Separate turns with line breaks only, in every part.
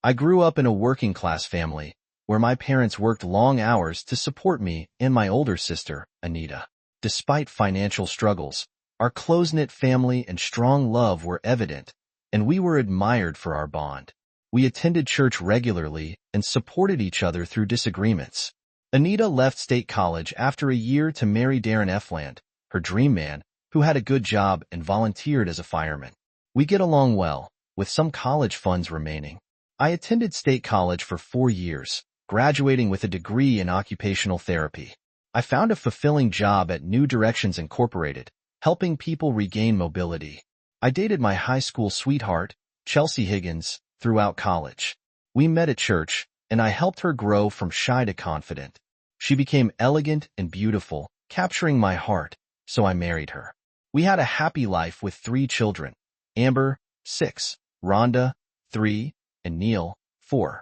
I grew up in a working-class family, where my parents worked long hours to support me and my older sister, Anita. Despite financial struggles, our close-knit family and strong love were evident, and we were admired for our bond. We attended church regularly and supported each other through disagreements. Anita left state college after a year to marry Darren Efland, her dream man, who had a good job and volunteered as a fireman. We get along well, with some college funds remaining. I attended state college for 4 years, graduating with a degree in occupational therapy. I found a fulfilling job at New Directions Incorporated, helping people regain mobility. I dated my high school sweetheart, Chelsea Higgins, throughout college. We met at church, and I helped her grow from shy to confident. She became elegant and beautiful, capturing my heart, so I married her. We had a happy life with 3 children, Amber, 6, Rhonda, 3, and Neil, 4.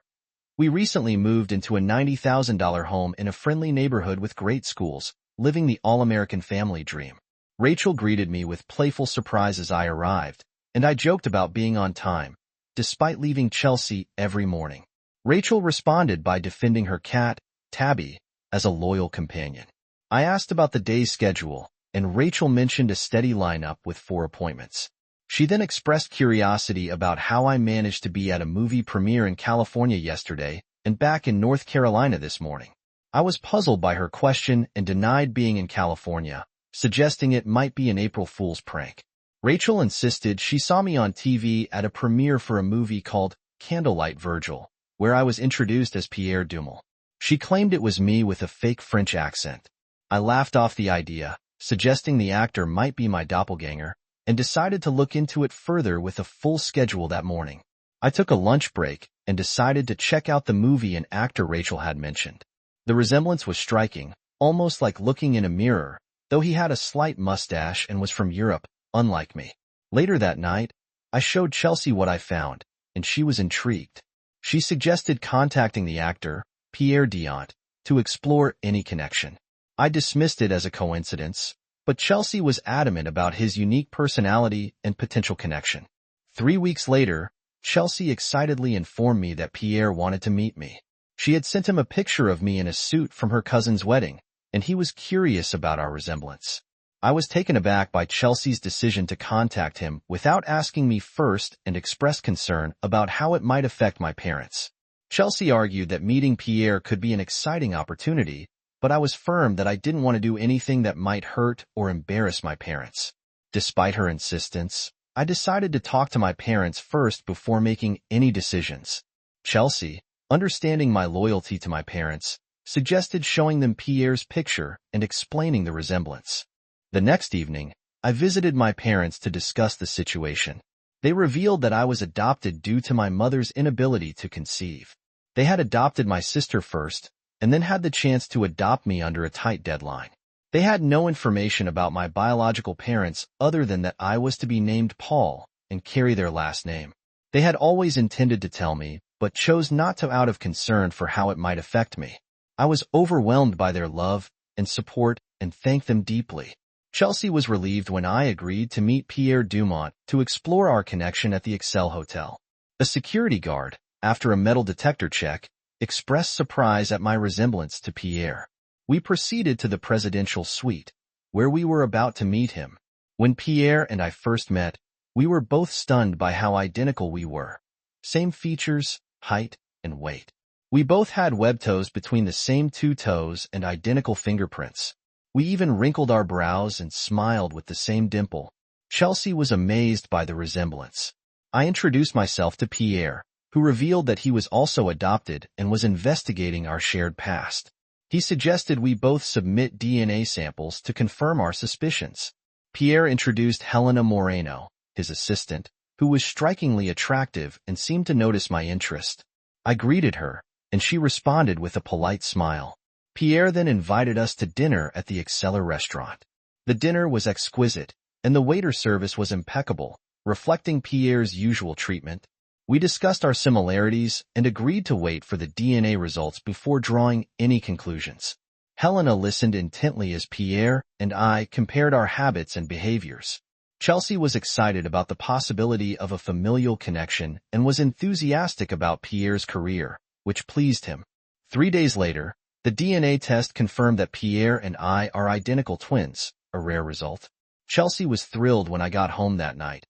We recently moved into a $90,000 home in a friendly neighborhood with great schools, living the all-American family dream. Rachel greeted me with playful surprise as I arrived, and I joked about being on time, despite leaving Chelsea every morning. Rachel responded by defending her cat, Tabby, as a loyal companion. I asked about the day's schedule, and Rachel mentioned a steady lineup with 4 appointments. She then expressed curiosity about how I managed to be at a movie premiere in California yesterday and back in North Carolina this morning. I was puzzled by her question and denied being in California, suggesting it might be an April Fool's prank. Rachel insisted she saw me on TV at a premiere for a movie called Candlelight Virgil, where I was introduced as Pierre Dumal. She claimed it was me with a fake French accent. I laughed off the idea, suggesting the actor might be my doppelganger, and decided to look into it further with a full schedule that morning. I took a lunch break and decided to check out the movie and actor Rachel had mentioned. The resemblance was striking, almost like looking in a mirror, though he had a slight mustache and was from Europe, unlike me. Later that night, I showed Chelsea what I found, and she was intrigued. She suggested contacting the actor, Pierre Diant, to explore any connection. I dismissed it as a coincidence, but Chelsea was adamant about his unique personality and potential connection. 3 weeks later, Chelsea excitedly informed me that Pierre wanted to meet me. She had sent him a picture of me in a suit from her cousin's wedding, and he was curious about our resemblance. I was taken aback by Chelsea's decision to contact him without asking me first and expressed concern about how it might affect my parents. Chelsea argued that meeting Pierre could be an exciting opportunity, but I was firm that I didn't want to do anything that might hurt or embarrass my parents. Despite her insistence, I decided to talk to my parents first before making any decisions. Chelsea, understanding my loyalty to my parents, suggested showing them Pierre's picture and explaining the resemblance. The next evening, I visited my parents to discuss the situation. They revealed that I was adopted due to my mother's inability to conceive. They had adopted my sister first, and then had the chance to adopt me under a tight deadline. They had no information about my biological parents other than that I was to be named Paul and carry their last name. They had always intended to tell me, but chose not to out of concern for how it might affect me. I was overwhelmed by their love and support and thanked them deeply. Chelsea was relieved when I agreed to meet Pierre Dumont to explore our connection at the Excel Hotel. A security guard, after a metal detector check, expressed surprise at my resemblance to Pierre. We proceeded to the presidential suite, where we were about to meet him. When Pierre and I first met, we were both stunned by how identical we were. Same features, height, and weight. We both had web toes between the same 2 toes and identical fingerprints. We even wrinkled our brows and smiled with the same dimple. Chelsea was amazed by the resemblance. I introduced myself to Pierre, who revealed that he was also adopted and was investigating our shared past. He suggested we both submit DNA samples to confirm our suspicions. Pierre introduced Helena Moreno, his assistant, who was strikingly attractive and seemed to notice my interest. I greeted her, and she responded with a polite smile. Pierre then invited us to dinner at the Exceller restaurant. The dinner was exquisite, and the waiter service was impeccable, reflecting Pierre's usual treatment. We discussed our similarities and agreed to wait for the DNA results before drawing any conclusions. Helena listened intently as Pierre and I compared our habits and behaviors. Chelsea was excited about the possibility of a familial connection and was enthusiastic about Pierre's career, which pleased him. 3 days later, the DNA test confirmed that Pierre and I are identical twins, a rare result. Chelsea was thrilled when I got home that night.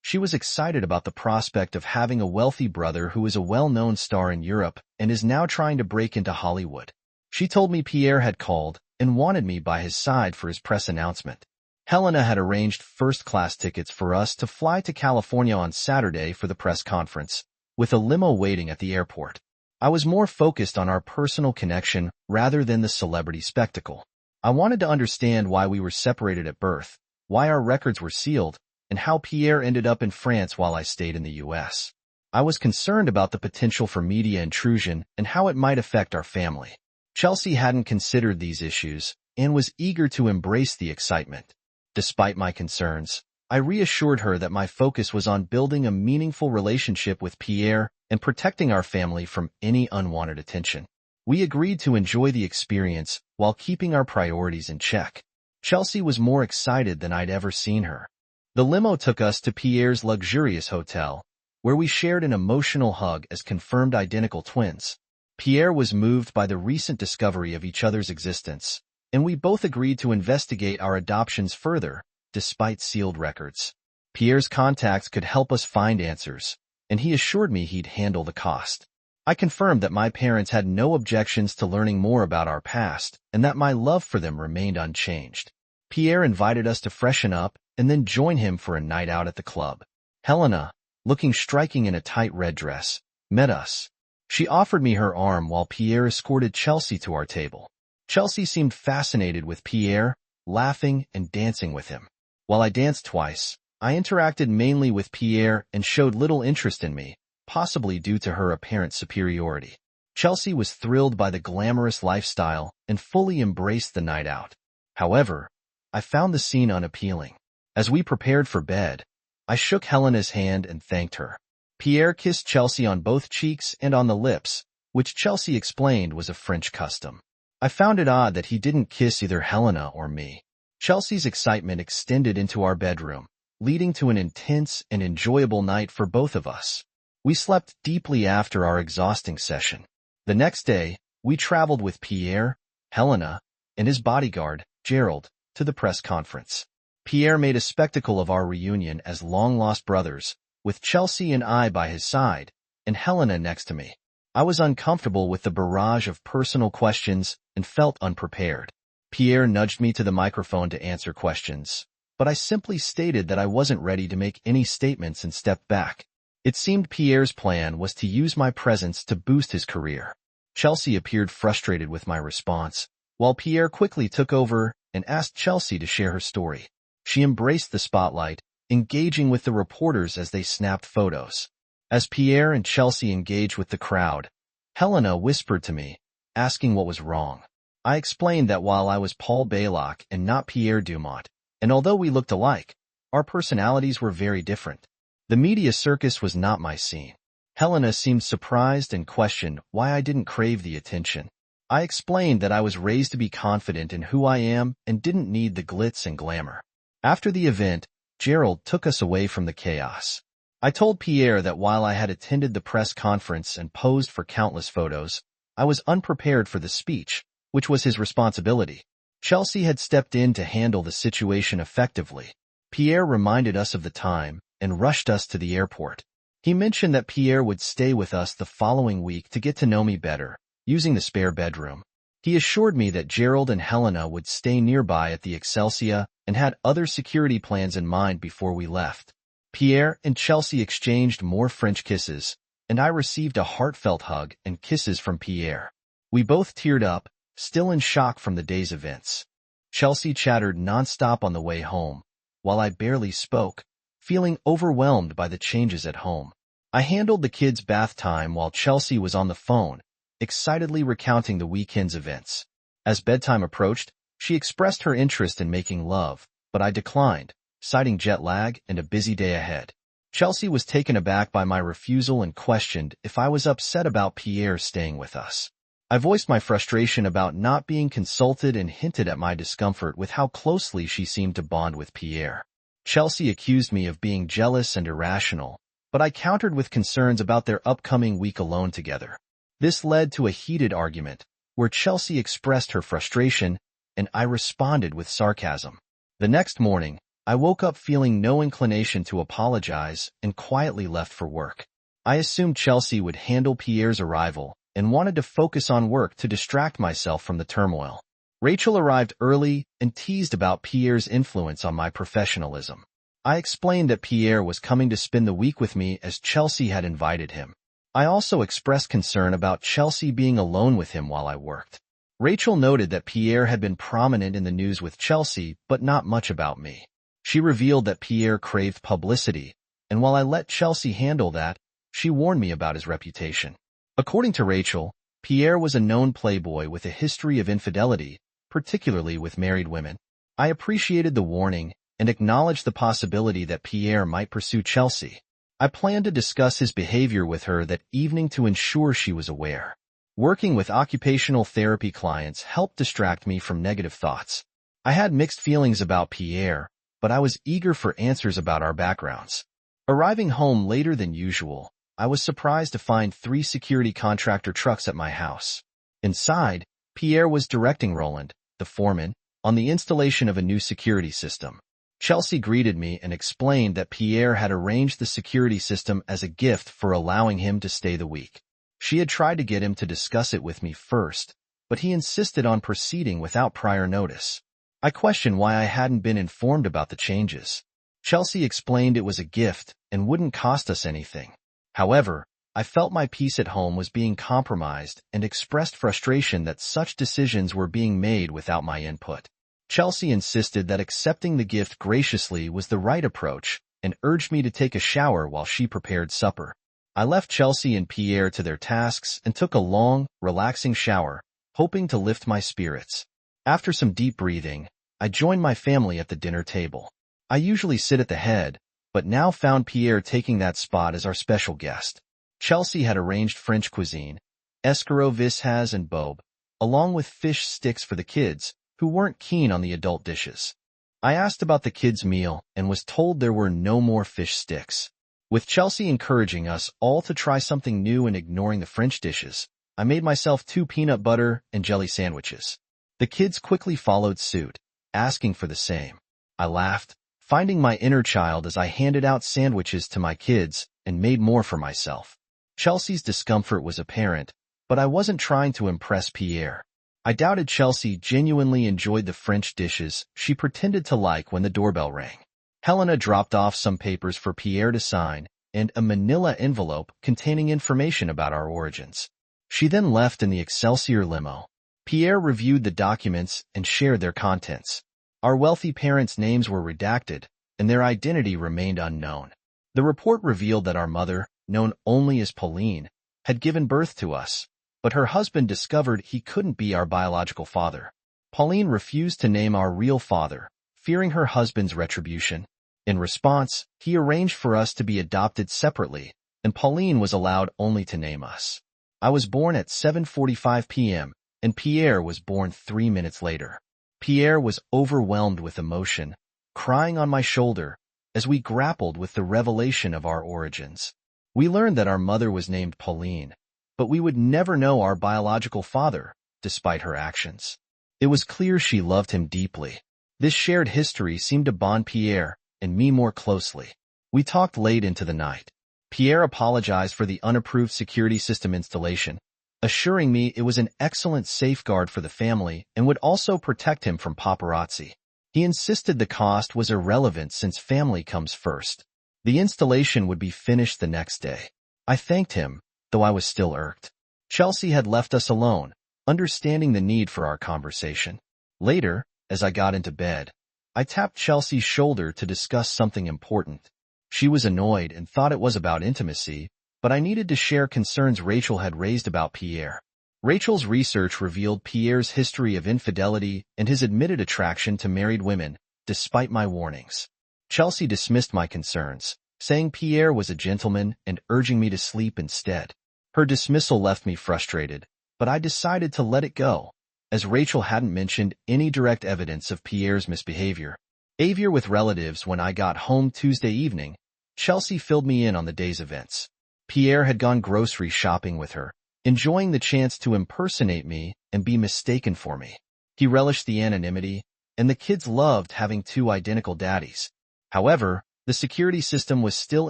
She was excited about the prospect of having a wealthy brother who is a well-known star in Europe and is now trying to break into Hollywood. She told me Pierre had called and wanted me by his side for his press announcement. Helena had arranged first-class tickets for us to fly to California on Saturday for the press conference, with a limo waiting at the airport. I was more focused on our personal connection rather than the celebrity spectacle. I wanted to understand why we were separated at birth, why our records were sealed, and how Pierre ended up in France while I stayed in the U.S. I was concerned about the potential for media intrusion and how it might affect our family. Chelsea hadn't considered these issues and was eager to embrace the excitement. Despite my concerns, I reassured her that my focus was on building a meaningful relationship with Pierre and protecting our family from any unwanted attention. We agreed to enjoy the experience while keeping our priorities in check. Chelsea was more excited than I'd ever seen her. The limo took us to Pierre's luxurious hotel, where we shared an emotional hug as confirmed identical twins. Pierre was moved by the recent discovery of each other's existence, and we both agreed to investigate our adoptions further, despite sealed records. Pierre's contacts could help us find answers, and he assured me he'd handle the cost. I confirmed that my parents had no objections to learning more about our past and that my love for them remained unchanged. Pierre invited us to freshen up and then join him for a night out at the club. Helena, looking striking in a tight red dress, met us. She offered me her arm while Pierre escorted Chelsea to our table. Chelsea seemed fascinated with Pierre, laughing and dancing with him. While I danced twice, I interacted mainly with Pierre and showed little interest in me, possibly due to her apparent superiority. Chelsea was thrilled by the glamorous lifestyle and fully embraced the night out. However, I found the scene unappealing. As we prepared for bed, I shook Helena's hand and thanked her. Pierre kissed Chelsea on both cheeks and on the lips, which Chelsea explained was a French custom. I found it odd that he didn't kiss either Helena or me. Chelsea's excitement extended into our bedroom, leading to an intense and enjoyable night for both of us. We slept deeply after our exhausting session. The next day, we traveled with Pierre, Helena, and his bodyguard, Gerald, to the press conference. Pierre made a spectacle of our reunion as long-lost brothers, with Chelsea and I by his side, and Helena next to me. I was uncomfortable with the barrage of personal questions and felt unprepared. Pierre nudged me to the microphone to answer questions, but I simply stated that I wasn't ready to make any statements and stepped back. It seemed Pierre's plan was to use my presence to boost his career. Chelsea appeared frustrated with my response, while Pierre quickly took over and asked Chelsea to share her story. She embraced the spotlight, engaging with the reporters as they snapped photos. As Pierre and Chelsea engaged with the crowd, Helena whispered to me, asking what was wrong. I explained that while I was Paul Baylock and not Pierre Dumont, and although we looked alike, our personalities were very different. The media circus was not my scene. Helena seemed surprised and questioned why I didn't crave the attention. I explained that I was raised to be confident in who I am and didn't need the glitz and glamour. After the event, Gerald took us away from the chaos. I told Pierre that while I had attended the press conference and posed for countless photos, I was unprepared for the speech, which was his responsibility. Chelsea had stepped in to handle the situation effectively. Pierre reminded us of the time and rushed us to the airport. He mentioned that Pierre would stay with us the following week to get to know me better, using the spare bedroom. He assured me that Gerald and Helena would stay nearby at the Excelsior and had other security plans in mind before we left. Pierre and Chelsea exchanged more French kisses, and I received a heartfelt hug and kisses from Pierre. We both teared up, still in shock from the day's events. Chelsea chattered nonstop on the way home, while I barely spoke, feeling overwhelmed by the changes at home. I handled the kids' bath time while Chelsea was on the phone, excitedly recounting the weekend's events. As bedtime approached, she expressed her interest in making love, but I declined, citing jet lag and a busy day ahead. Chelsea was taken aback by my refusal and questioned if I was upset about Pierre staying with us. I voiced my frustration about not being consulted and hinted at my discomfort with how closely she seemed to bond with Pierre. Chelsea accused me of being jealous and irrational, but I countered with concerns about their upcoming week alone together. This led to a heated argument, where Chelsea expressed her frustration, and I responded with sarcasm. The next morning, I woke up feeling no inclination to apologize and quietly left for work. I assumed Chelsea would handle Pierre's arrival and wanted to focus on work to distract myself from the turmoil. Rachel arrived early and teased about Pierre's influence on my professionalism. I explained that Pierre was coming to spend the week with me as Chelsea had invited him. I also expressed concern about Chelsea being alone with him while I worked. Rachel noted that Pierre had been prominent in the news with Chelsea, but not much about me. She revealed that Pierre craved publicity, and while I let Chelsea handle that, she warned me about his reputation. According to Rachel, Pierre was a known playboy with a history of infidelity, particularly with married women. I appreciated the warning and acknowledged the possibility that Pierre might pursue Chelsea. I planned to discuss his behavior with her that evening to ensure she was aware. Working with occupational therapy clients helped distract me from negative thoughts. I had mixed feelings about Pierre, but I was eager for answers about our backgrounds. Arriving home later than usual, I was surprised to find 3 security contractor trucks at my house. Inside, Pierre was directing Roland, the foreman, on the installation of a new security system. Chelsea greeted me and explained that Pierre had arranged the security system as a gift for allowing him to stay the week. She had tried to get him to discuss it with me first, but he insisted on proceeding without prior notice. I questioned why I hadn't been informed about the changes. Chelsea explained it was a gift and wouldn't cost us anything. However, I felt my peace at home was being compromised and expressed frustration that such decisions were being made without my input. Chelsea insisted that accepting the gift graciously was the right approach and urged me to take a shower while she prepared supper. I left Chelsea and Pierre to their tasks and took a long, relaxing shower, hoping to lift my spirits. After some deep breathing, I joined my family at the dinner table. I usually sit at the head, but now found Pierre taking that spot as our special guest. Chelsea had arranged French cuisine, escargot vissas and bobe, along with fish sticks for the kids, who weren't keen on the adult dishes. I asked about the kids' meal and was told there were no more fish sticks. With Chelsea encouraging us all to try something new and ignoring the French dishes, I made myself 2 peanut butter and jelly sandwiches. The kids quickly followed suit, asking for the same. I laughed, finding my inner child as I handed out sandwiches to my kids and made more for myself. Chelsea's discomfort was apparent, but I wasn't trying to impress Pierre. I doubted Chelsea genuinely enjoyed the French dishes she pretended to like when the doorbell rang. Helena dropped off some papers for Pierre to sign and a manila envelope containing information about our origins. She then left in the Excelsior limo. Pierre reviewed the documents and shared their contents. Our wealthy parents' names were redacted, and their identity remained unknown. The report revealed that our mother, known only as Pauline, had given birth to us, but her husband discovered he couldn't be our biological father. Pauline refused to name our real father, fearing her husband's retribution. In response, he arranged for us to be adopted separately, and Pauline was allowed only to name us. I was born at 7:45 p.m., and Pierre was born 3 minutes later. Pierre was overwhelmed with emotion, crying on my shoulder as we grappled with the revelation of our origins. We learned that our mother was named Pauline, but we would never know our biological father, despite her actions. It was clear she loved him deeply. This shared history seemed to bond Pierre and me more closely. We talked late into the night. Pierre apologized for the unapproved security system installation, assuring me it was an excellent safeguard for the family and would also protect him from paparazzi. He insisted the cost was irrelevant since family comes first. The installation would be finished the next day. I thanked him, though I was still irked. Chelsea had left us alone, understanding the need for our conversation. Later, as I got into bed, I tapped Chelsea's shoulder to discuss something important. She was annoyed and thought it was about intimacy, but I needed to share concerns Rachel had raised about Pierre. Rachel's research revealed Pierre's history of infidelity and his admitted attraction to married women, despite my warnings. Chelsea dismissed my concerns, saying Pierre was a gentleman and urging me to sleep instead. Her dismissal left me frustrated, but I decided to let it go, as Rachel hadn't mentioned any direct evidence of Pierre's misbehavior. Aviar with relatives. When I got home Tuesday evening, Chelsea filled me in on the day's events. Pierre had gone grocery shopping with her, enjoying the chance to impersonate me and be mistaken for me. He relished the anonymity, and the kids loved having two identical daddies. However, the security system was still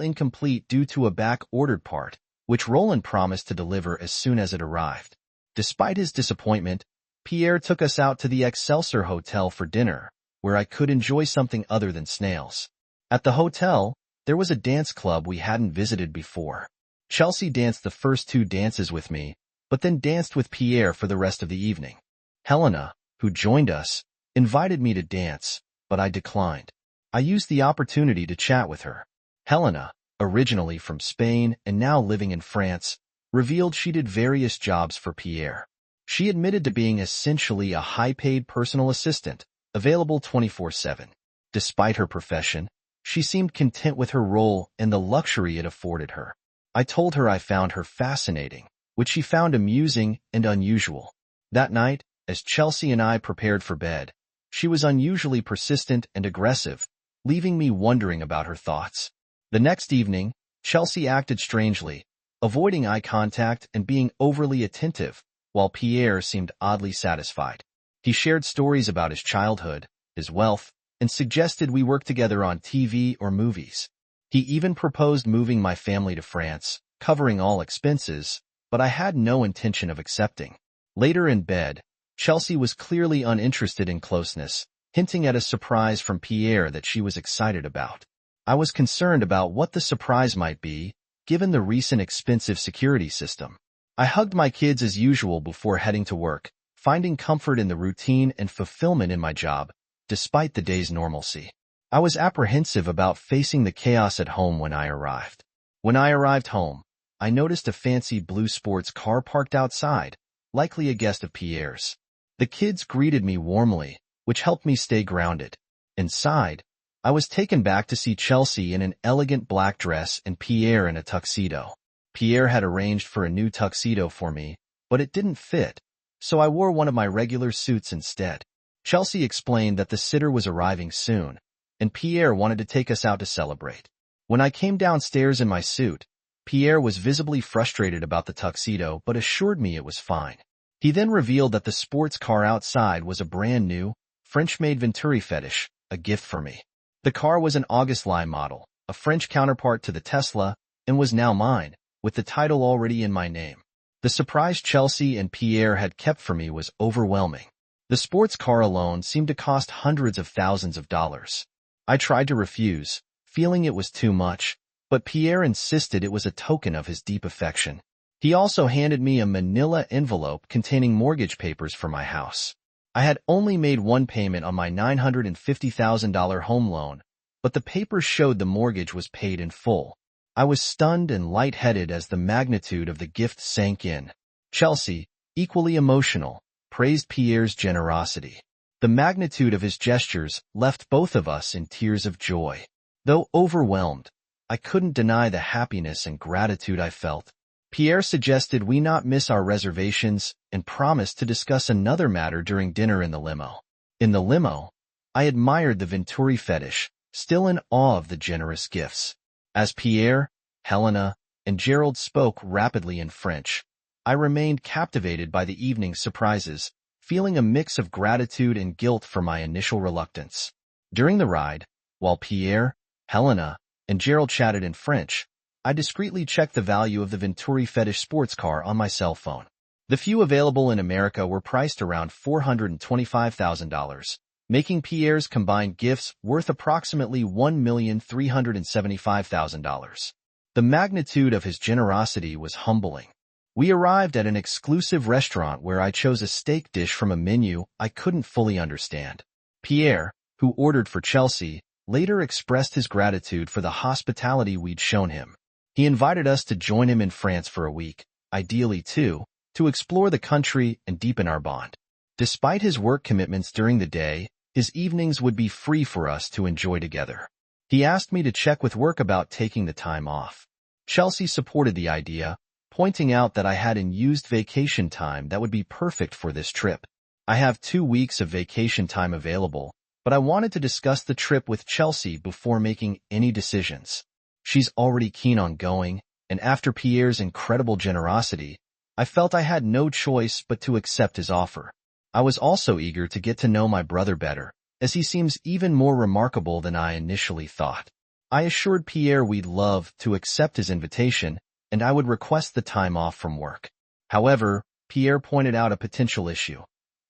incomplete due to a back-ordered part, which Roland promised to deliver as soon as it arrived. Despite his disappointment, Pierre took us out to the Excelsior Hotel for dinner, where I could enjoy something other than snails. At the hotel, there was a dance club we hadn't visited before. Chelsea danced the first two dances with me, but then danced with Pierre for the rest of the evening. Helena, who joined us, invited me to dance, but I declined. I used the opportunity to chat with her. Helena, originally from Spain and now living in France, revealed she did various jobs for Pierre. She admitted to being essentially a high-paid personal assistant, available 24/7. Despite her profession, she seemed content with her role and the luxury it afforded her. I told her I found her fascinating, which she found amusing and unusual. That night, as Chelsea and I prepared for bed, she was unusually persistent and aggressive, leaving me wondering about her thoughts. The next evening, Chelsea acted strangely, avoiding eye contact and being overly attentive, while Pierre seemed oddly satisfied. He shared stories about his childhood, his wealth, and suggested we work together on TV or movies. He even proposed moving my family to France, covering all expenses, but I had no intention of accepting. Later in bed, Chelsea was clearly uninterested in closeness, hinting at a surprise from Pierre that she was excited about. I was concerned about what the surprise might be, given the recent expensive security system. I hugged my kids as usual before heading to work, finding comfort in the routine and fulfillment in my job, despite the day's normalcy. I was apprehensive about facing the chaos at home when I arrived. When I arrived home, I noticed a fancy blue sports car parked outside, likely a guest of Pierre's. The kids greeted me warmly, which helped me stay grounded. Inside, I was taken back to see Chelsea in an elegant black dress and Pierre in a tuxedo. Pierre had arranged for a new tuxedo for me, but it didn't fit, so I wore one of my regular suits instead. Chelsea explained that the sitter was arriving soon, and Pierre wanted to take us out to celebrate. When I came downstairs in my suit, Pierre was visibly frustrated about the tuxedo but assured me it was fine. He then revealed that the sports car outside was a brand new, French-made Venturi fetish, a gift for me. The car was an August Lie model, a French counterpart to the Tesla, and was now mine, with the title already in my name. The surprise Chelsea and Pierre had kept for me was overwhelming. The sports car alone seemed to cost hundreds of thousands of dollars. I tried to refuse, feeling it was too much, but Pierre insisted it was a token of his deep affection. He also handed me a manila envelope containing mortgage papers for my house. I had only made one payment on my $950,000 home loan, but the papers showed the mortgage was paid in full. I was stunned and lightheaded as the magnitude of the gift sank in. Chelsea, equally emotional, praised Pierre's generosity. The magnitude of his gestures left both of us in tears of joy. Though overwhelmed, I couldn't deny the happiness and gratitude I felt. Pierre suggested we not miss our reservations and promised to discuss another matter during dinner in the limo. In the limo, I admired the Venturi fetish, still in awe of the generous gifts. As Pierre, Helena, and Gerald spoke rapidly in French, I remained captivated by the evening's surprises, feeling a mix of gratitude and guilt for my initial reluctance. During the ride, while Pierre, Helena, and Gerald chatted in French, I discreetly checked the value of the Venturi fetish sports car on my cell phone. The few available in America were priced around $425,000, making Pierre's combined gifts worth approximately $1,375,000. The magnitude of his generosity was humbling. We arrived at an exclusive restaurant where I chose a steak dish from a menu I couldn't fully understand. Pierre, who ordered for Chelsea, later expressed his gratitude for the hospitality we'd shown him. He invited us to join him in France for a week, ideally two, to explore the country and deepen our bond. Despite his work commitments during the day, his evenings would be free for us to enjoy together. He asked me to check with work about taking the time off. Chelsea supported the idea, pointing out that I had unused vacation time that would be perfect for this trip. I have 2 weeks of vacation time available, but I wanted to discuss the trip with Chelsea before making any decisions. She's already keen on going, and after Pierre's incredible generosity, I felt I had no choice but to accept his offer. I was also eager to get to know my brother better, as he seems even more remarkable than I initially thought. I assured Pierre we'd love to accept his invitation, and I would request the time off from work. However, Pierre pointed out a potential issue.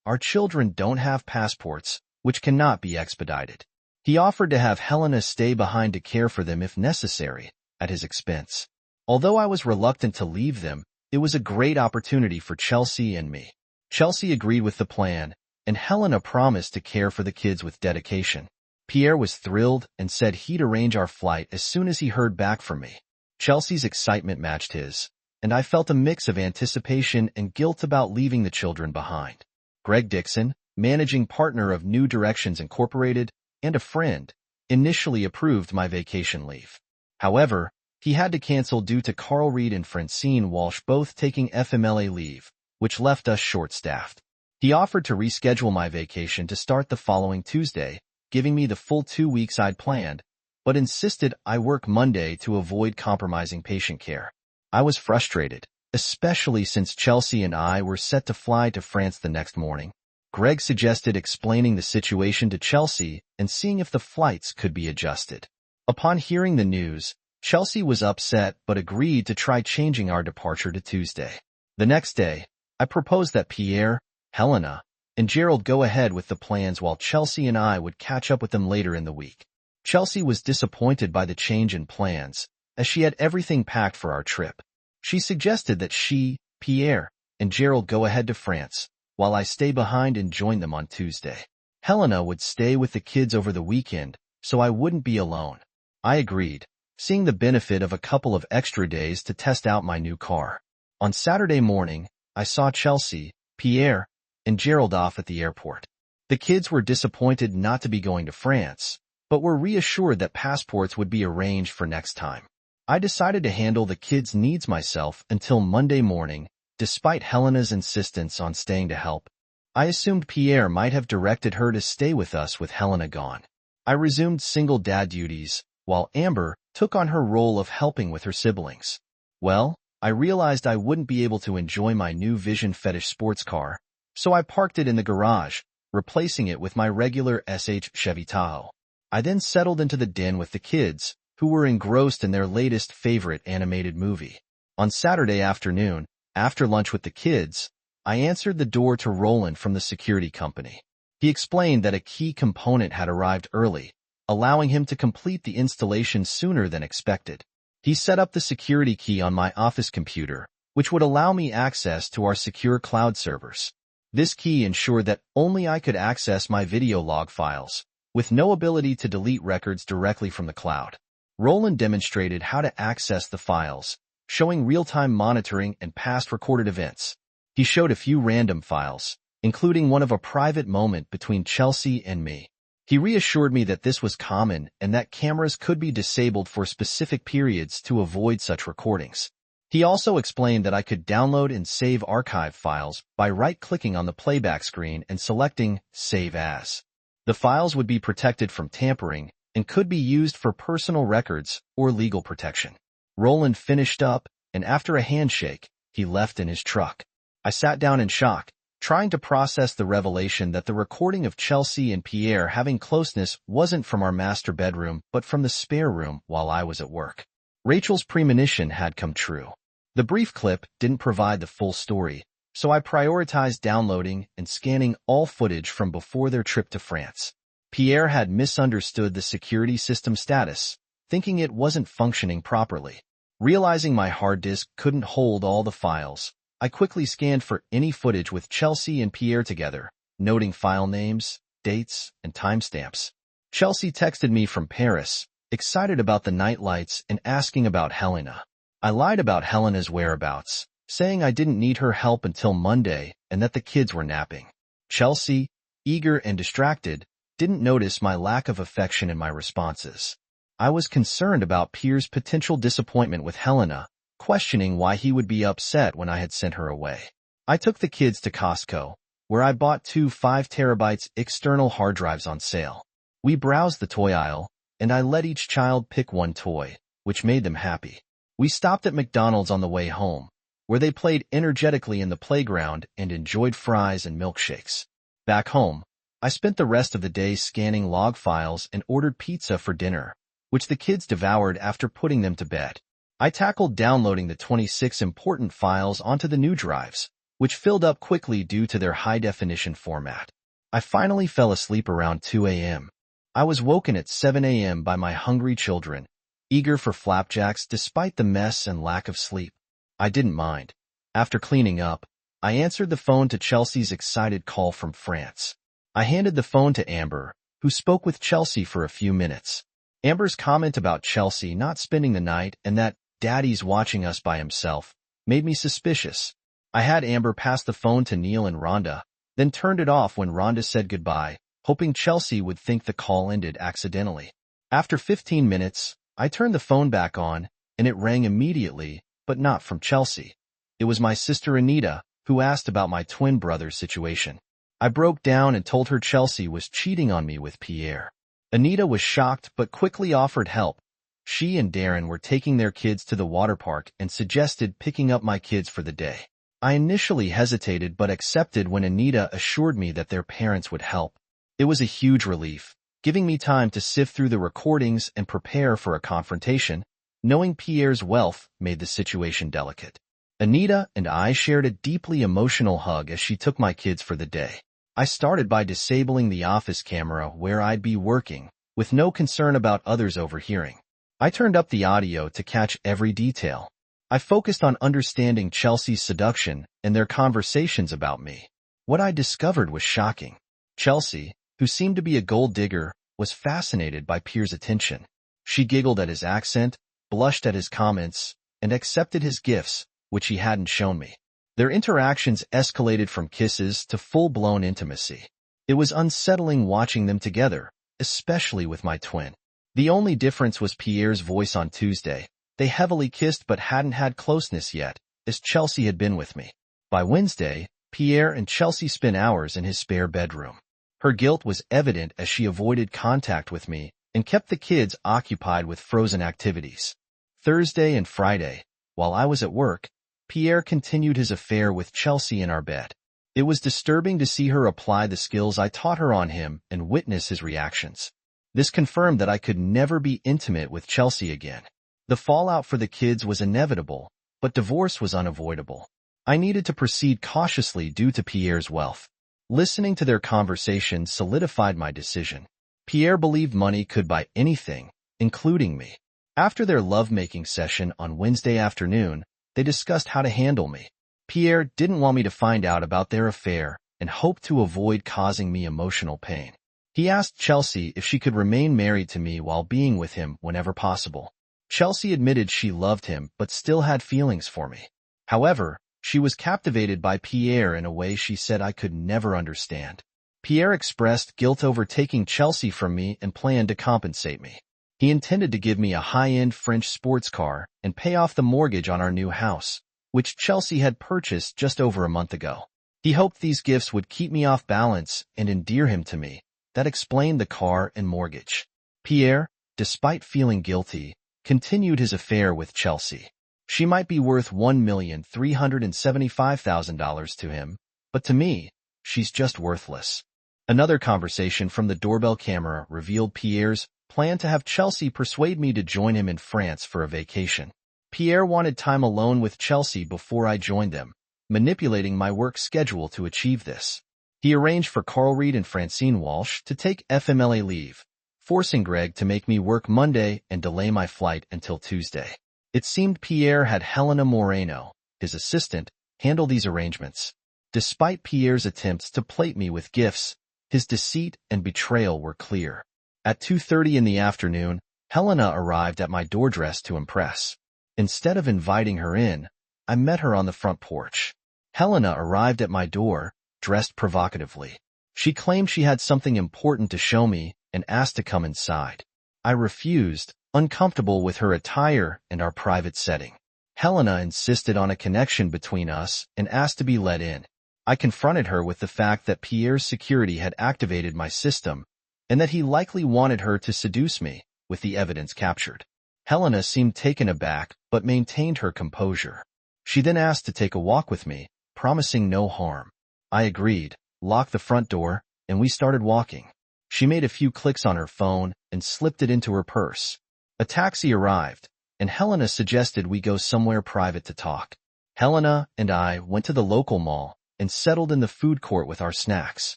Our children don't have passports, which cannot be expedited. He offered to have Helena stay behind to care for them if necessary, at his expense. Although I was reluctant to leave them, it was a great opportunity for Chelsea and me. Chelsea agreed with the plan, and Helena promised to care for the kids with dedication. Pierre was thrilled and said he'd arrange our flight as soon as he heard back from me. Chelsea's excitement matched his, and I felt a mix of anticipation and guilt about leaving the children behind. Greg Dixon, managing partner of New Directions Incorporated, and a friend, initially approved my vacation leave. However, he had to cancel due to Carl Reed and Francine Walsh both taking FMLA leave, which left us short-staffed. He offered to reschedule my vacation to start the following Tuesday, giving me the full 2 weeks I'd planned, but insisted I work Monday to avoid compromising patient care. I was frustrated, especially since Chelsea and I were set to fly to France the next morning. Greg suggested explaining the situation to Chelsea and seeing if the flights could be adjusted. Upon hearing the news, Chelsea was upset but agreed to try changing our departure to Tuesday. The next day, I proposed that Pierre, Helena, and Gerald go ahead with the plans while Chelsea and I would catch up with them later in the week. Chelsea was disappointed by the change in plans, as she had everything packed for our trip. She suggested that she, Pierre, and Gerald go ahead to France, while I stay behind and join them on Tuesday. Helena would stay with the kids over the weekend, so I wouldn't be alone. I agreed, seeing the benefit of a couple of extra days to test out my new car. On Saturday morning, I saw Chelsea, Pierre, and Gerald off at the airport. The kids were disappointed not to be going to France, but were reassured that passports would be arranged for next time. I decided to handle the kids' needs myself until Monday morning, despite Helena's insistence on staying to help. I assumed Pierre might have directed her to stay with us with Helena gone. I resumed single dad duties, while Amber took on her role of helping with her siblings. Well, I realized I wouldn't be able to enjoy my new Vision Fetish sports car, so I parked it in the garage, replacing it with my regular SH Chevy Tahoe. I then settled into the den with the kids, who were engrossed in their latest favorite animated movie. On Saturday afternoon, after lunch with the kids, I answered the door to Roland from the security company. He explained that a key component had arrived early, allowing him to complete the installation sooner than expected. He set up the security key on my office computer, which would allow me access to our secure cloud servers. This key ensured that only I could access my video log files, with no ability to delete records directly from the cloud. Roland demonstrated how to access the files, showing real-time monitoring and past recorded events. He showed a few random files, including one of a private moment between Chelsea and me. He reassured me that this was common and that cameras could be disabled for specific periods to avoid such recordings. He also explained that I could download and save archive files by right-clicking on the playback screen and selecting Save As. The files would be protected from tampering and could be used for personal records or legal protection. Roland finished up, and after a handshake, he left in his truck. I sat down in shock, trying to process the revelation that the recording of Chelsea and Pierre having closeness wasn't from our master bedroom but from the spare room while I was at work. Rachel's premonition had come true. The brief clip didn't provide the full story, so I prioritized downloading and scanning all footage from before their trip to France. Pierre had misunderstood the security system status, thinking it wasn't functioning properly. Realizing my hard disk couldn't hold all the files, I quickly scanned for any footage with Chelsea and Pierre together, noting file names, dates, and timestamps. Chelsea texted me from Paris, excited about the nightlights and asking about Helena. I lied about Helena's whereabouts, saying I didn't need her help until Monday and that the kids were napping. Chelsea, eager and distracted, didn't notice my lack of affection in my responses. I was concerned about Pierre's potential disappointment with Helena, questioning why he would be upset when I had sent her away. I took the kids to Costco, where I bought two 5 TB external hard drives on sale. We browsed the toy aisle, and I let each child pick one toy, which made them happy. We stopped at McDonald's on the way home, where they played energetically in the playground and enjoyed fries and milkshakes. Back home, I spent the rest of the day scanning log files and ordered pizza for dinner, which the kids devoured after putting them to bed. I tackled downloading the 26 important files onto the new drives, which filled up quickly due to their high-definition format. I finally fell asleep around 2 a.m. I was woken at 7 a.m. by my hungry children, eager for flapjacks despite the mess and lack of sleep. I didn't mind. After cleaning up, I answered the phone to Chelsea's excited call from France. I handed the phone to Amber, who spoke with Chelsea for a few minutes. Amber's comment about Chelsea not spending the night and that Daddy's watching us by himself made me suspicious. I had Amber pass the phone to Neil and Rhonda, then turned it off when Rhonda said goodbye, hoping Chelsea would think the call ended accidentally. After 15 minutes, I turned the phone back on, and it rang immediately, but not from Chelsea. It was my sister Anita, who asked about my twin brother's situation. I broke down and told her Chelsea was cheating on me with Pierre. Anita was shocked but quickly offered help. She and Darren were taking their kids to the water park and suggested picking up my kids for the day. I initially hesitated but accepted when Anita assured me that their parents would help. It was a huge relief, giving me time to sift through the recordings and prepare for a confrontation. Knowing Pierre's wealth made the situation delicate. Anita and I shared a deeply emotional hug as she took my kids for the day. I started by disabling the office camera where I'd be working, with no concern about others overhearing. I turned up the audio to catch every detail. I focused on understanding Chelsea's seduction and their conversations about me. What I discovered was shocking. Chelsea, who seemed to be a gold digger, was fascinated by Pierre's attention. She giggled at his accent, blushed at his comments, and accepted his gifts, which he hadn't shown me. Their interactions escalated from kisses to full-blown intimacy. It was unsettling watching them together, especially with my twin. The only difference was Pierre's voice on Tuesday. They heavily kissed but hadn't had closeness yet, as Chelsea had been with me. By Wednesday, Pierre and Chelsea spent hours in his spare bedroom. Her guilt was evident as she avoided contact with me and kept the kids occupied with frozen activities. Thursday and Friday, while I was at work, Pierre continued his affair with Chelsea in our bed. It was disturbing to see her apply the skills I taught her on him and witness his reactions. This confirmed that I could never be intimate with Chelsea again. The fallout for the kids was inevitable, but divorce was unavoidable. I needed to proceed cautiously due to Pierre's wealth. Listening to their conversation solidified my decision. Pierre believed money could buy anything, including me. After their lovemaking session on Wednesday afternoon, they discussed how to handle me. Pierre didn't want me to find out about their affair and hoped to avoid causing me emotional pain. He asked Chelsea if she could remain married to me while being with him whenever possible. Chelsea admitted she loved him but still had feelings for me. However, she was captivated by Pierre in a way she said I could never understand. Pierre expressed guilt over taking Chelsea from me and planned to compensate me. He intended to give me a high-end French sports car and pay off the mortgage on our new house, which Chelsea had purchased just over a month ago. He hoped these gifts would keep me off balance and endear him to me. That explained the car and mortgage. Pierre, despite feeling guilty, continued his affair with Chelsea. She might be worth $1,375,000 to him, but to me, she's just worthless. Another conversation from the doorbell camera revealed Pierre's plan to have Chelsea persuade me to join him in France for a vacation. Pierre wanted time alone with Chelsea before I joined them, manipulating my work schedule to achieve this. He arranged for Carl Reed and Francine Walsh to take FMLA leave, forcing Greg to make me work Monday and delay my flight until Tuesday. It seemed Pierre had Helena Moreno, his assistant, handle these arrangements. Despite Pierre's attempts to plate me with gifts, his deceit and betrayal were clear. At 2:30 in the afternoon, Helena arrived at my door dressed to impress. Instead of inviting her in, I met her on the front porch. Helena arrived at my door, dressed provocatively. She claimed she had something important to show me and asked to come inside. I refused, uncomfortable with her attire and our private setting. Helena insisted on a connection between us and asked to be let in. I confronted her with the fact that Pierre's security had activated my system and that he likely wanted her to seduce me, with the evidence captured. Helena seemed taken aback but maintained her composure. She then asked to take a walk with me, promising no harm. I agreed, locked the front door, and we started walking. She made a few clicks on her phone and slipped it into her purse. A taxi arrived, and Helena suggested we go somewhere private to talk. Helena and I went to the local mall and settled in the food court with our snacks.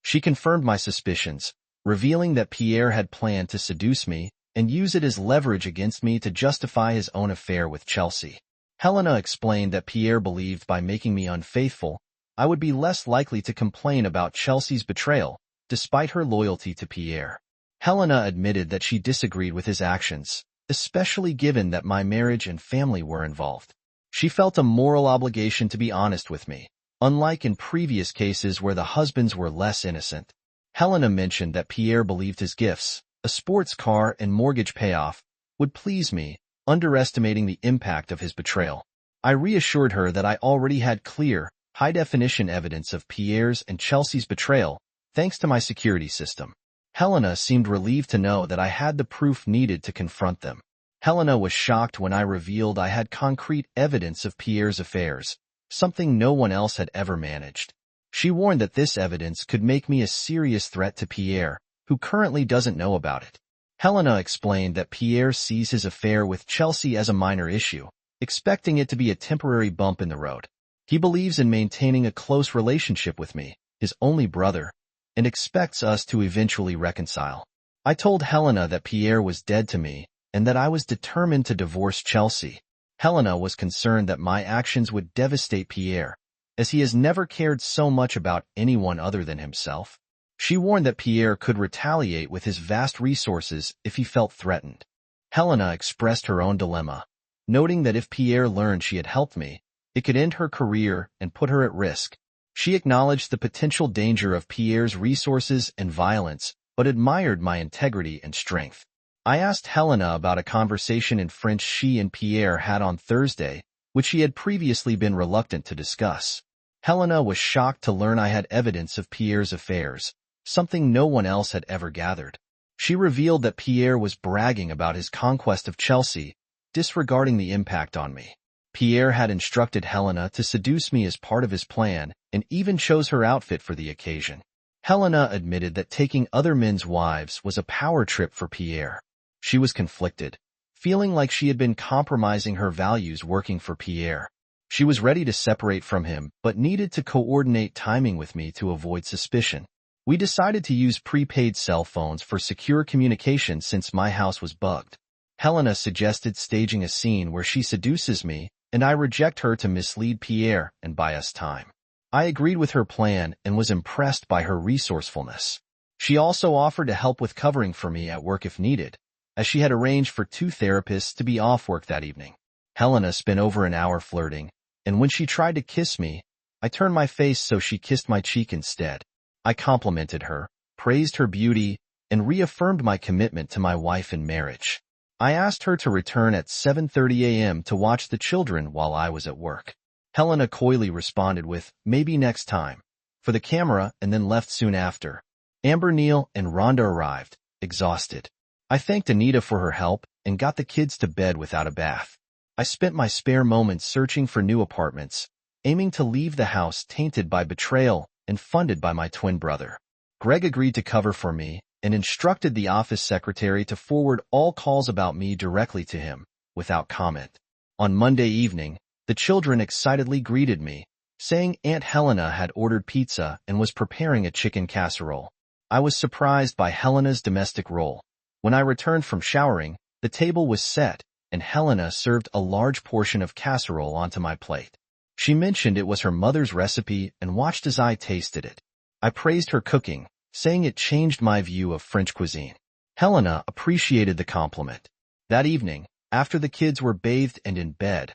She confirmed my suspicions, revealing that Pierre had planned to seduce me and use it as leverage against me to justify his own affair with Chelsea. Helena explained that Pierre believed by making me unfaithful, I would be less likely to complain about Chelsea's betrayal, despite her loyalty to Pierre. Helena admitted that she disagreed with his actions, especially given that my marriage and family were involved. She felt a moral obligation to be honest with me, unlike in previous cases where the husbands were less innocent. Helena mentioned that Pierre believed his gifts, a sports car and mortgage payoff, would please me, underestimating the impact of his betrayal. I reassured her that I already had clear, high-definition evidence of Pierre's and Chelsea's betrayal, thanks to my security system. Helena seemed relieved to know that I had the proof needed to confront them. Helena was shocked when I revealed I had concrete evidence of Pierre's affairs, something no one else had ever managed. She warned that this evidence could make me a serious threat to Pierre, who currently doesn't know about it. Helena explained that Pierre sees his affair with Chelsea as a minor issue, expecting it to be a temporary bump in the road. He believes in maintaining a close relationship with me, his only brother, and expects us to eventually reconcile. I told Helena that Pierre was dead to me and that I was determined to divorce Chelsea. Helena was concerned that my actions would devastate Pierre, as he has never cared so much about anyone other than himself. She warned that Pierre could retaliate with his vast resources if he felt threatened. Helena expressed her own dilemma, noting that if Pierre learned she had helped me, it could end her career and put her at risk. She acknowledged the potential danger of Pierre's resources and violence, but admired my integrity and strength. I asked Helena about a conversation in French she and Pierre had on Thursday, which she had previously been reluctant to discuss. Helena was shocked to learn I had evidence of Pierre's affairs, something no one else had ever gathered. She revealed that Pierre was bragging about his conquest of Chelsea, disregarding the impact on me. Pierre had instructed Helena to seduce me as part of his plan and even chose her outfit for the occasion. Helena admitted that taking other men's wives was a power trip for Pierre. She was conflicted, feeling like she had been compromising her values working for Pierre. She was ready to separate from him, but needed to coordinate timing with me to avoid suspicion. We decided to use prepaid cell phones for secure communication since my house was bugged. Helena suggested staging a scene where she seduces me, and I reject her to mislead Pierre and buy us time. I agreed with her plan and was impressed by her resourcefulness. She also offered to help with covering for me at work if needed, as she had arranged for 2 therapists to be off work that evening. Helena spent over an hour flirting, and when she tried to kiss me, I turned my face so she kissed my cheek instead. I complimented her, praised her beauty, and reaffirmed my commitment to my wife in marriage. I asked her to return at 7:30 a.m. to watch the children while I was at work. Helena coyly responded with, "Maybe next time," for the camera and then left soon after. Amber, Neil, and Rhonda arrived, exhausted. I thanked Anita for her help and got the kids to bed without a bath. I spent my spare moments searching for new apartments, aiming to leave the house tainted by betrayal and funded by my twin brother. Greg agreed to cover for me and instructed the office secretary to forward all calls about me directly to him, without comment. On Monday evening, the children excitedly greeted me, saying Aunt Helena had ordered pizza and was preparing a chicken casserole. I was surprised by Helena's domestic role. When I returned from showering, the table was set, and Helena served a large portion of casserole onto my plate. She mentioned it was her mother's recipe and watched as I tasted it. I praised her cooking, saying it changed my view of French cuisine. Helena appreciated the compliment. That evening, after the kids were bathed and in bed,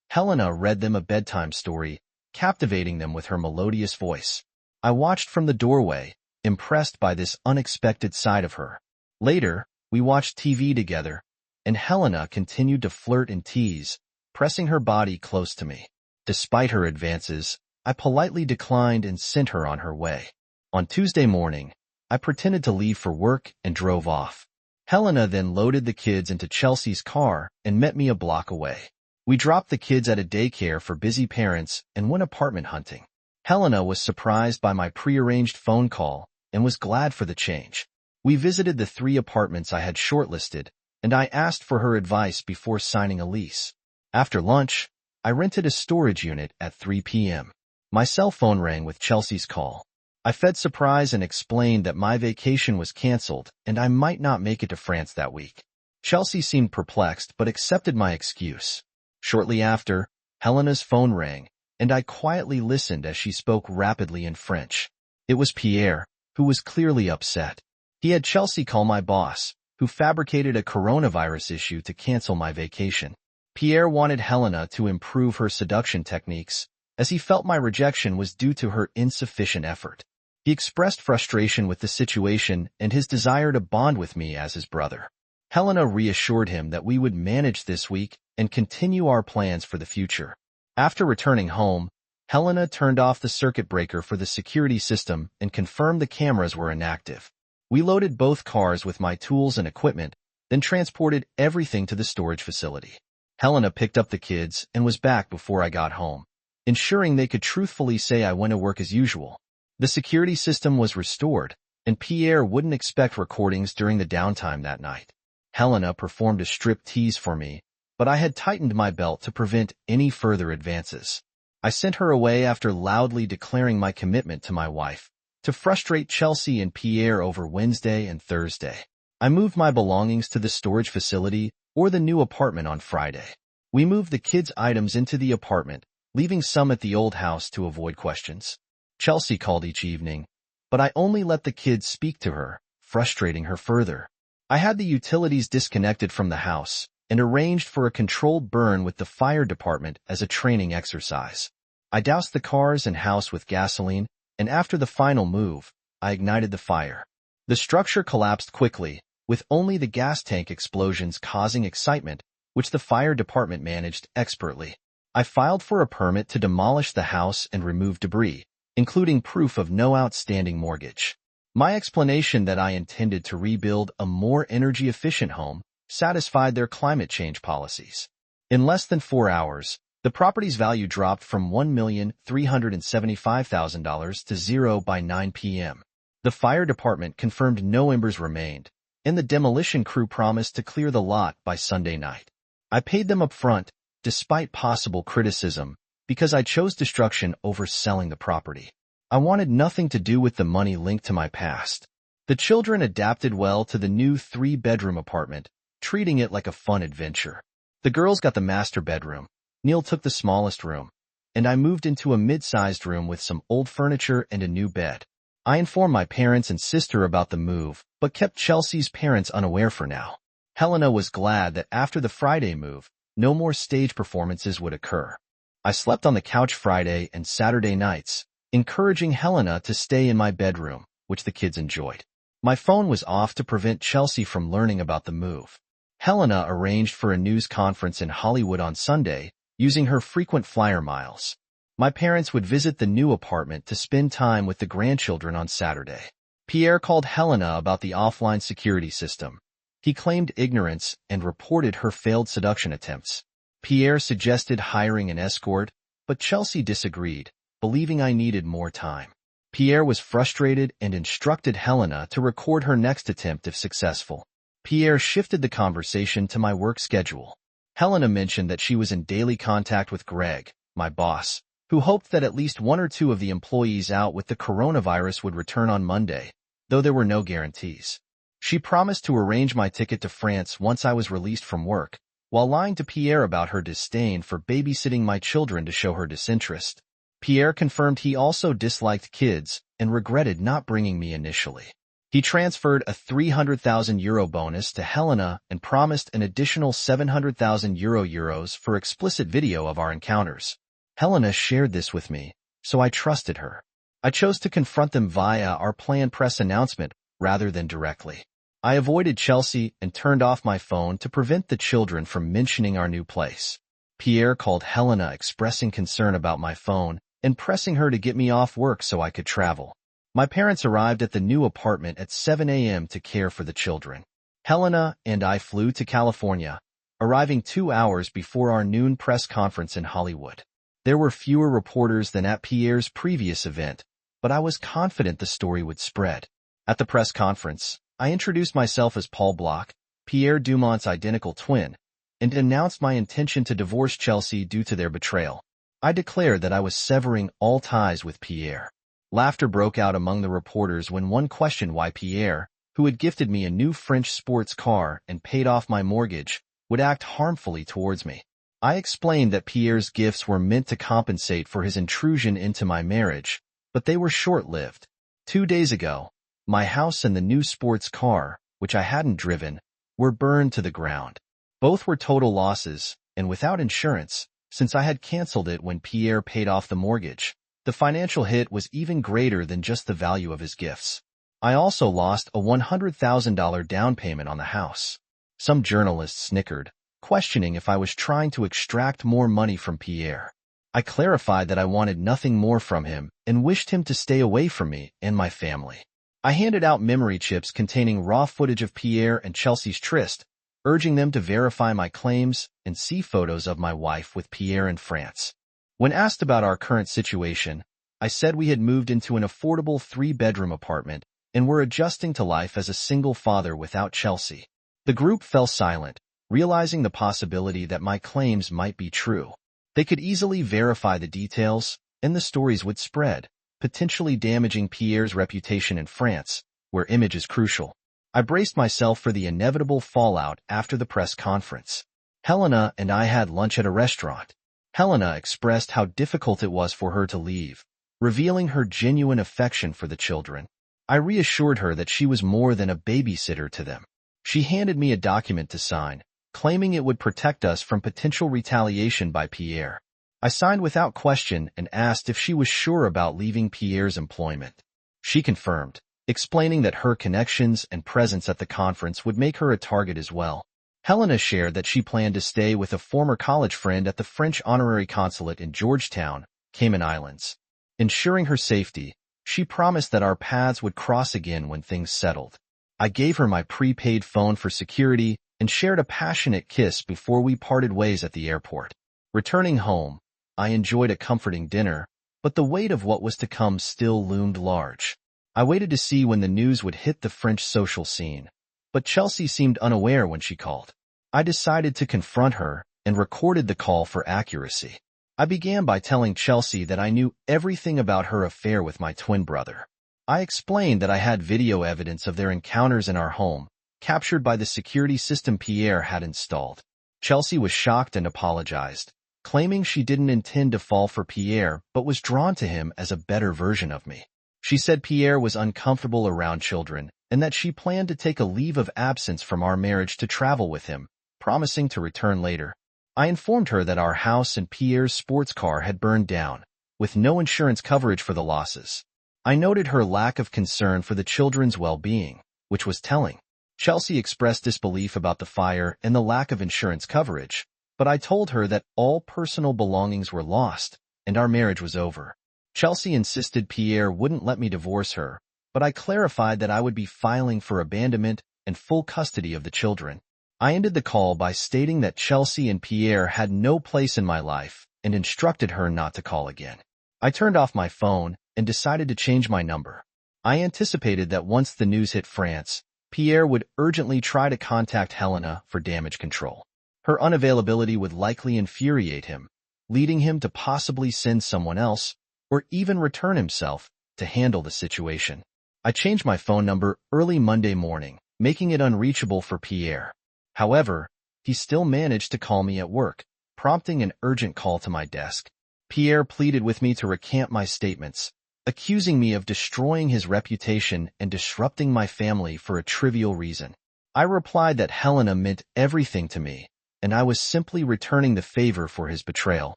Helena read them a bedtime story, captivating them with her melodious voice. I watched from the doorway, impressed by this unexpected side of her. Later, we watched TV together, and Helena continued to flirt and tease, pressing her body close to me. Despite her advances, I politely declined and sent her on her way. On Tuesday morning, I pretended to leave for work and drove off. Helena then loaded the kids into Chelsea's car and met me a block away. We dropped the kids at a daycare for busy parents and went apartment hunting. Helena was surprised by my prearranged phone call and was glad for the change. We visited the 3 apartments I had shortlisted, and I asked for her advice before signing a lease. After lunch, I rented a storage unit at 3 p.m. My cell phone rang with Chelsea's call. I fed surprise and explained that my vacation was canceled and I might not make it to France that week. Chelsea seemed perplexed but accepted my excuse. Shortly after, Helena's phone rang, and I quietly listened as she spoke rapidly in French. It was Pierre, who was clearly upset. He had Chelsea call my boss, who fabricated a coronavirus issue to cancel my vacation. Pierre wanted Helena to improve her seduction techniques, as he felt my rejection was due to her insufficient effort. He expressed frustration with the situation and his desire to bond with me as his brother. Helena reassured him that we would manage this week and continue our plans for the future. After returning home, Helena turned off the circuit breaker for the security system and confirmed the cameras were inactive. We loaded both cars with my tools and equipment, then transported everything to the storage facility. Helena picked up the kids and was back before I got home, ensuring they could truthfully say I went to work as usual. The security system was restored, and Pierre wouldn't expect recordings during the downtime that night. Helena performed a striptease for me, but I had tightened my belt to prevent any further advances. I sent her away after loudly declaring my commitment to my wife, to frustrate Chelsea and Pierre over Wednesday and Thursday. I moved my belongings to the storage facility or the new apartment on Friday. We moved the kids' items into the apartment, leaving some at the old house to avoid questions. Chelsea called each evening, but I only let the kids speak to her, frustrating her further. I had the utilities disconnected from the house and arranged for a controlled burn with the fire department as a training exercise. I doused the cars and house with gasoline, and after the final move, I ignited the fire. The structure collapsed quickly, with only the gas tank explosions causing excitement, which the fire department managed expertly. I filed for a permit to demolish the house and remove debris, including proof of no outstanding mortgage. My explanation that I intended to rebuild a more energy-efficient home satisfied their climate change policies. In less than 4 hours, the property's value dropped from $1,375,000 to zero by 9 p.m. The fire department confirmed no embers remained, and the demolition crew promised to clear the lot by Sunday night. I paid them up front, despite possible criticism, because I chose destruction over selling the property. I wanted nothing to do with the money linked to my past. The children adapted well to the new 3-bedroom apartment, treating it like a fun adventure. The girls got the master bedroom, Neil took the smallest room, and I moved into a mid-sized room with some old furniture and a new bed. I informed my parents and sister about the move, but kept Chelsea's parents unaware for now. Helena was glad that after the Friday move, no more stage performances would occur. I slept on the couch Friday and Saturday nights, encouraging Helena to stay in my bedroom, which the kids enjoyed. My phone was off to prevent Chelsea from learning about the move. Helena arranged for a news conference in Hollywood on Sunday, using her frequent flyer miles. My parents would visit the new apartment to spend time with the grandchildren on Saturday. Pierre called Helena about the offline security system. He claimed ignorance and reported her failed seduction attempts. Pierre suggested hiring an escort, but Chelsea disagreed, believing I needed more time. Pierre was frustrated and instructed Helena to record her next attempt if successful. Pierre shifted the conversation to my work schedule. Helena mentioned that she was in daily contact with Greg, my boss, who hoped that at least 1 or 2 of the employees out with the coronavirus would return on Monday, though there were no guarantees. She promised to arrange my ticket to France once I was released from work, while lying to Pierre about her disdain for babysitting my children to show her disinterest. Pierre confirmed he also disliked kids and regretted not bringing me initially. He transferred a €300,000 bonus to Helena and promised an additional €700,000 for explicit video of our encounters. Helena shared this with me, so I trusted her. I chose to confront them via our planned press announcement rather than directly. I avoided Chelsea and turned off my phone to prevent the children from mentioning our new place. Pierre called Helena expressing concern about my phone and pressing her to get me off work so I could travel. My parents arrived at the new apartment at 7 a.m. to care for the children. Helena and I flew to California, arriving 2 hours before our noon press conference in Hollywood. There were fewer reporters than at Pierre's previous event, but I was confident the story would spread. At the press conference, I introduced myself as Paul Bloch, Pierre Dumont's identical twin, and announced my intention to divorce Chelsea due to their betrayal. I declared that I was severing all ties with Pierre. Laughter broke out among the reporters when one questioned why Pierre, who had gifted me a new French sports car and paid off my mortgage, would act harmfully towards me. I explained that Pierre's gifts were meant to compensate for his intrusion into my marriage, but they were short-lived. 2 days ago, my house and the new sports car, which I hadn't driven, were burned to the ground. Both were total losses, and without insurance, since I had canceled it when Pierre paid off the mortgage. The financial hit was even greater than just the value of his gifts. I also lost a $100,000 down payment on the house. Some journalists snickered, questioning if I was trying to extract more money from Pierre. I clarified that I wanted nothing more from him and wished him to stay away from me and my family. I handed out memory chips containing raw footage of Pierre and Chelsea's tryst, urging them to verify my claims and see photos of my wife with Pierre in France. When asked about our current situation, I said we had moved into an affordable 3-bedroom apartment and were adjusting to life as a single father without Chelsea. The group fell silent, realizing the possibility that my claims might be true. They could easily verify the details, and the stories would spread, potentially damaging Pierre's reputation in France, where image is crucial. I braced myself for the inevitable fallout after the press conference. Helena and I had lunch at a restaurant. Helena expressed how difficult it was for her to leave, revealing her genuine affection for the children. I reassured her that she was more than a babysitter to them. She handed me a document to sign, claiming it would protect us from potential retaliation by Pierre. I signed without question and asked if she was sure about leaving Pierre's employment. She confirmed, explaining that her connections and presence at the conference would make her a target as well. Helena shared that she planned to stay with a former college friend at the French honorary consulate in Georgetown, Cayman Islands. Ensuring her safety, she promised that our paths would cross again when things settled. I gave her my prepaid phone for security and shared a passionate kiss before we parted ways at the airport. Returning home, I enjoyed a comforting dinner, but the weight of what was to come still loomed large. I waited to see when the news would hit the French social scene, but Chelsea seemed unaware when she called. I decided to confront her and recorded the call for accuracy. I began by telling Chelsea that I knew everything about her affair with my twin brother. I explained that I had video evidence of their encounters in our home, captured by the security system Pierre had installed. Chelsea was shocked and apologized, claiming she didn't intend to fall for Pierre but was drawn to him as a better version of me. She said Pierre was uncomfortable around children and that she planned to take a leave of absence from our marriage to travel with him, promising to return later. I informed her that our house and Pierre's sports car had burned down, with no insurance coverage for the losses. I noted her lack of concern for the children's well-being, which was telling. Chelsea expressed disbelief about the fire and the lack of insurance coverage, but I told her that all personal belongings were lost and our marriage was over. Chelsea insisted Pierre wouldn't let me divorce her, but I clarified that I would be filing for abandonment and full custody of the children. I ended the call by stating that Chelsea and Pierre had no place in my life and instructed her not to call again. I turned off my phone and decided to change my number. I anticipated that once the news hit France, Pierre would urgently try to contact Helena for damage control. Her unavailability would likely infuriate him, leading him to possibly send someone else or even return himself to handle the situation. I changed my phone number early Monday morning, making it unreachable for Pierre. However, he still managed to call me at work, prompting an urgent call to my desk. Pierre pleaded with me to recant my statements, accusing me of destroying his reputation and disrupting my family for a trivial reason. I replied that Helena meant everything to me, and I was simply returning the favor for his betrayal.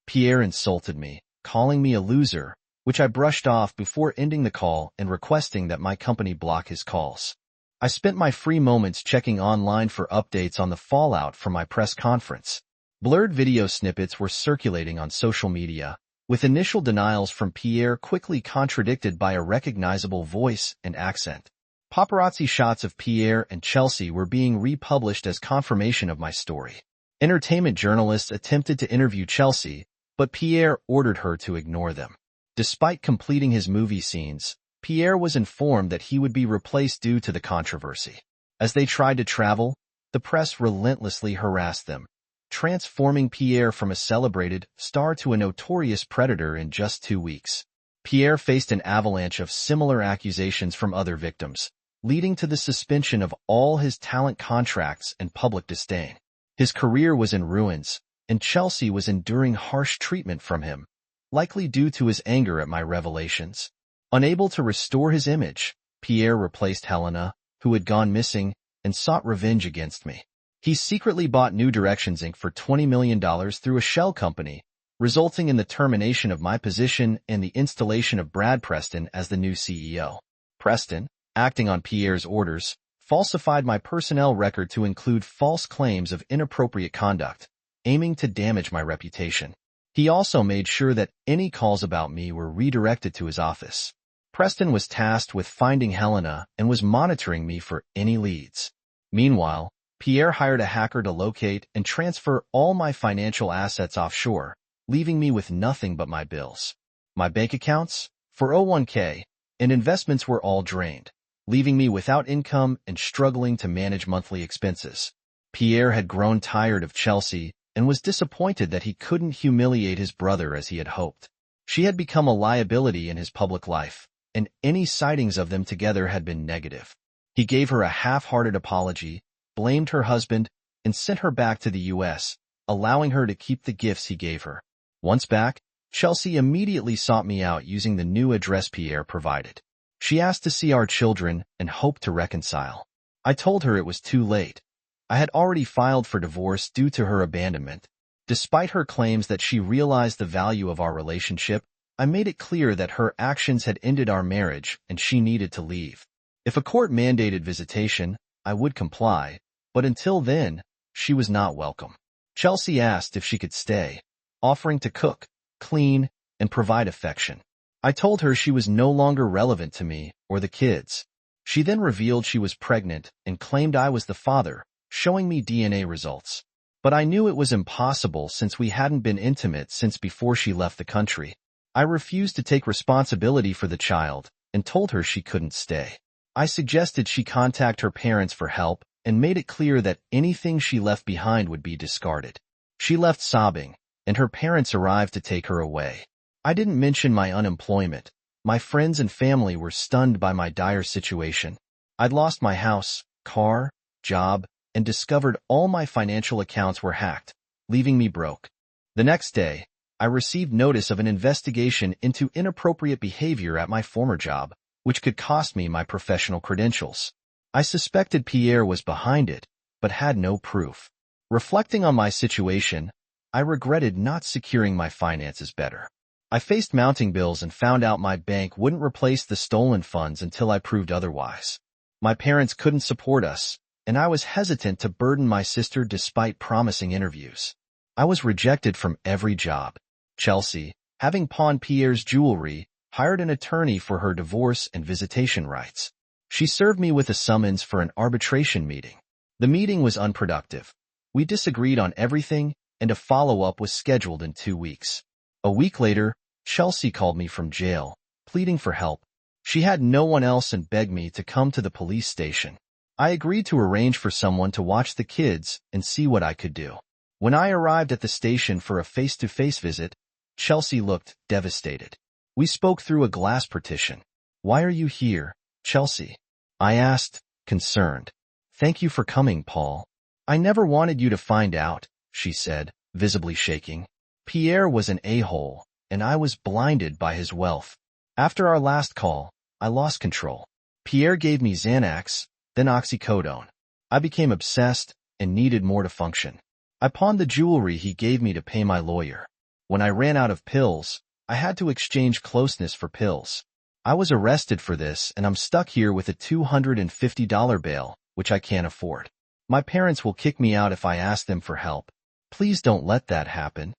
Pierre insulted me, calling me a loser, which I brushed off before ending the call and requesting that my company block his calls. I spent my free moments checking online for updates on the fallout from my press conference. Blurred video snippets were circulating on social media, with initial denials from Pierre quickly contradicted by a recognizable voice and accent. Paparazzi shots of Pierre and Chelsea were being republished as confirmation of my story. Entertainment journalists attempted to interview Chelsea, but Pierre ordered her to ignore them. Despite completing his movie scenes, Pierre was informed that he would be replaced due to the controversy. As they tried to travel, the press relentlessly harassed them, transforming Pierre from a celebrated star to a notorious predator in just 2 weeks. Pierre faced an avalanche of similar accusations from other victims, leading to the suspension of all his talent contracts and public disdain. His career was in ruins, and Chelsea was enduring harsh treatment from him, likely due to his anger at my revelations. Unable to restore his image, Pierre replaced Helena, who had gone missing, and sought revenge against me. He secretly bought New Directions Inc. for $20 million through a shell company, resulting in the termination of my position and the installation of Brad Preston as the new CEO. Preston, acting on Pierre's orders, falsified my personnel record to include false claims of inappropriate conduct, aiming to damage my reputation. He also made sure that any calls about me were redirected to his office. Preston was tasked with finding Helena and was monitoring me for any leads. Meanwhile, Pierre hired a hacker to locate and transfer all my financial assets offshore, leaving me with nothing but my bills. My bank accounts, 401k, and investments were all drained, leaving me without income and struggling to manage monthly expenses. Pierre had grown tired of Chelsea and was disappointed that he couldn't humiliate his brother as he had hoped. She had become a liability in his public life, and any sightings of them together had been negative. He gave her a half-hearted apology, blamed her husband, and sent her back to the U.S., allowing her to keep the gifts he gave her. Once back, Chelsea immediately sought me out using the new address Pierre provided. She asked to see our children and hoped to reconcile. I told her it was too late. I had already filed for divorce due to her abandonment. Despite her claims that she realized the value of our relationship, I made it clear that her actions had ended our marriage and she needed to leave. If a court-mandated visitation, I would comply, but until then, she was not welcome. Chelsea asked if she could stay, offering to cook, clean, and provide affection. I told her she was no longer relevant to me or the kids. She then revealed she was pregnant and claimed I was the father, showing me DNA results. But I knew it was impossible since we hadn't been intimate since before she left the country. I refused to take responsibility for the child and told her she couldn't stay. I suggested she contact her parents for help and made it clear that anything she left behind would be discarded. She left sobbing, and her parents arrived to take her away. I didn't mention my unemployment. My friends and family were stunned by my dire situation. I'd lost my house, car, job, and discovered all my financial accounts were hacked, leaving me broke. The next day, I received notice of an investigation into inappropriate behavior at my former job, which could cost me my professional credentials. I suspected Pierre was behind it, but had no proof. Reflecting on my situation, I regretted not securing my finances better. I faced mounting bills and found out my bank wouldn't replace the stolen funds until I proved otherwise. My parents couldn't support us, and I was hesitant to burden my sister despite promising interviews. I was rejected from every job. Chelsea, having pawned Pierre's jewelry, hired an attorney for her divorce and visitation rights. She served me with a summons for an arbitration meeting. The meeting was unproductive. We disagreed on everything, and a follow-up was scheduled in 2 weeks. A week later, Chelsea called me from jail, pleading for help. She had no one else and begged me to come to the police station. I agreed to arrange for someone to watch the kids and see what I could do. When I arrived at the station for a face-to-face visit, Chelsea looked devastated. We spoke through a glass partition. "Why are you here, Chelsea?" I asked, concerned. "Thank you for coming, Paul." "I never wanted you to find out," she said, visibly shaking. Pierre was an a-hole, and I was blinded by his wealth. After our last call, I lost control. Pierre gave me Xanax, then oxycodone. I became obsessed and needed more to function. I pawned the jewelry he gave me to pay my lawyer. When I ran out of pills, I had to exchange closeness for pills. I was arrested for this, and I'm stuck here with a $250 bail, which I can't afford. My parents will kick me out if I ask them for help. Please don't let that happen.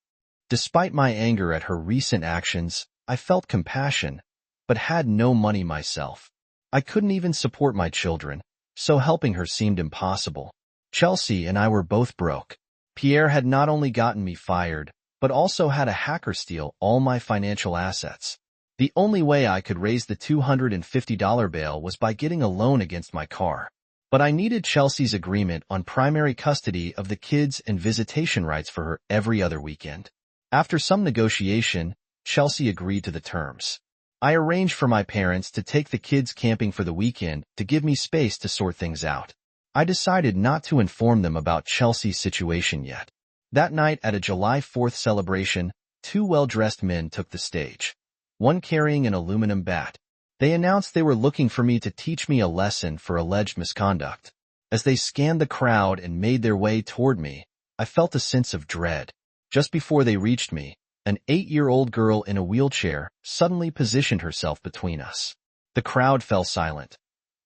Despite my anger at her recent actions, I felt compassion, but had no money myself. I couldn't even support my children, so helping her seemed impossible. Chelsea and I were both broke. Pierre had not only gotten me fired, but also had a hacker steal all my financial assets. The only way I could raise the $250 bail was by getting a loan against my car. But I needed Chelsea's agreement on primary custody of the kids and visitation rights for her every other weekend. After some negotiation, Chelsea agreed to the terms. I arranged for my parents to take the kids camping for the weekend to give me space to sort things out. I decided not to inform them about Chelsea's situation yet. That night at a July 4th celebration, two well-dressed men took the stage, one carrying an aluminum bat. They announced they were looking for me to teach me a lesson for alleged misconduct. As they scanned the crowd and made their way toward me, I felt a sense of dread. Just before they reached me, an 8-year-old girl in a wheelchair suddenly positioned herself between us. The crowd fell silent.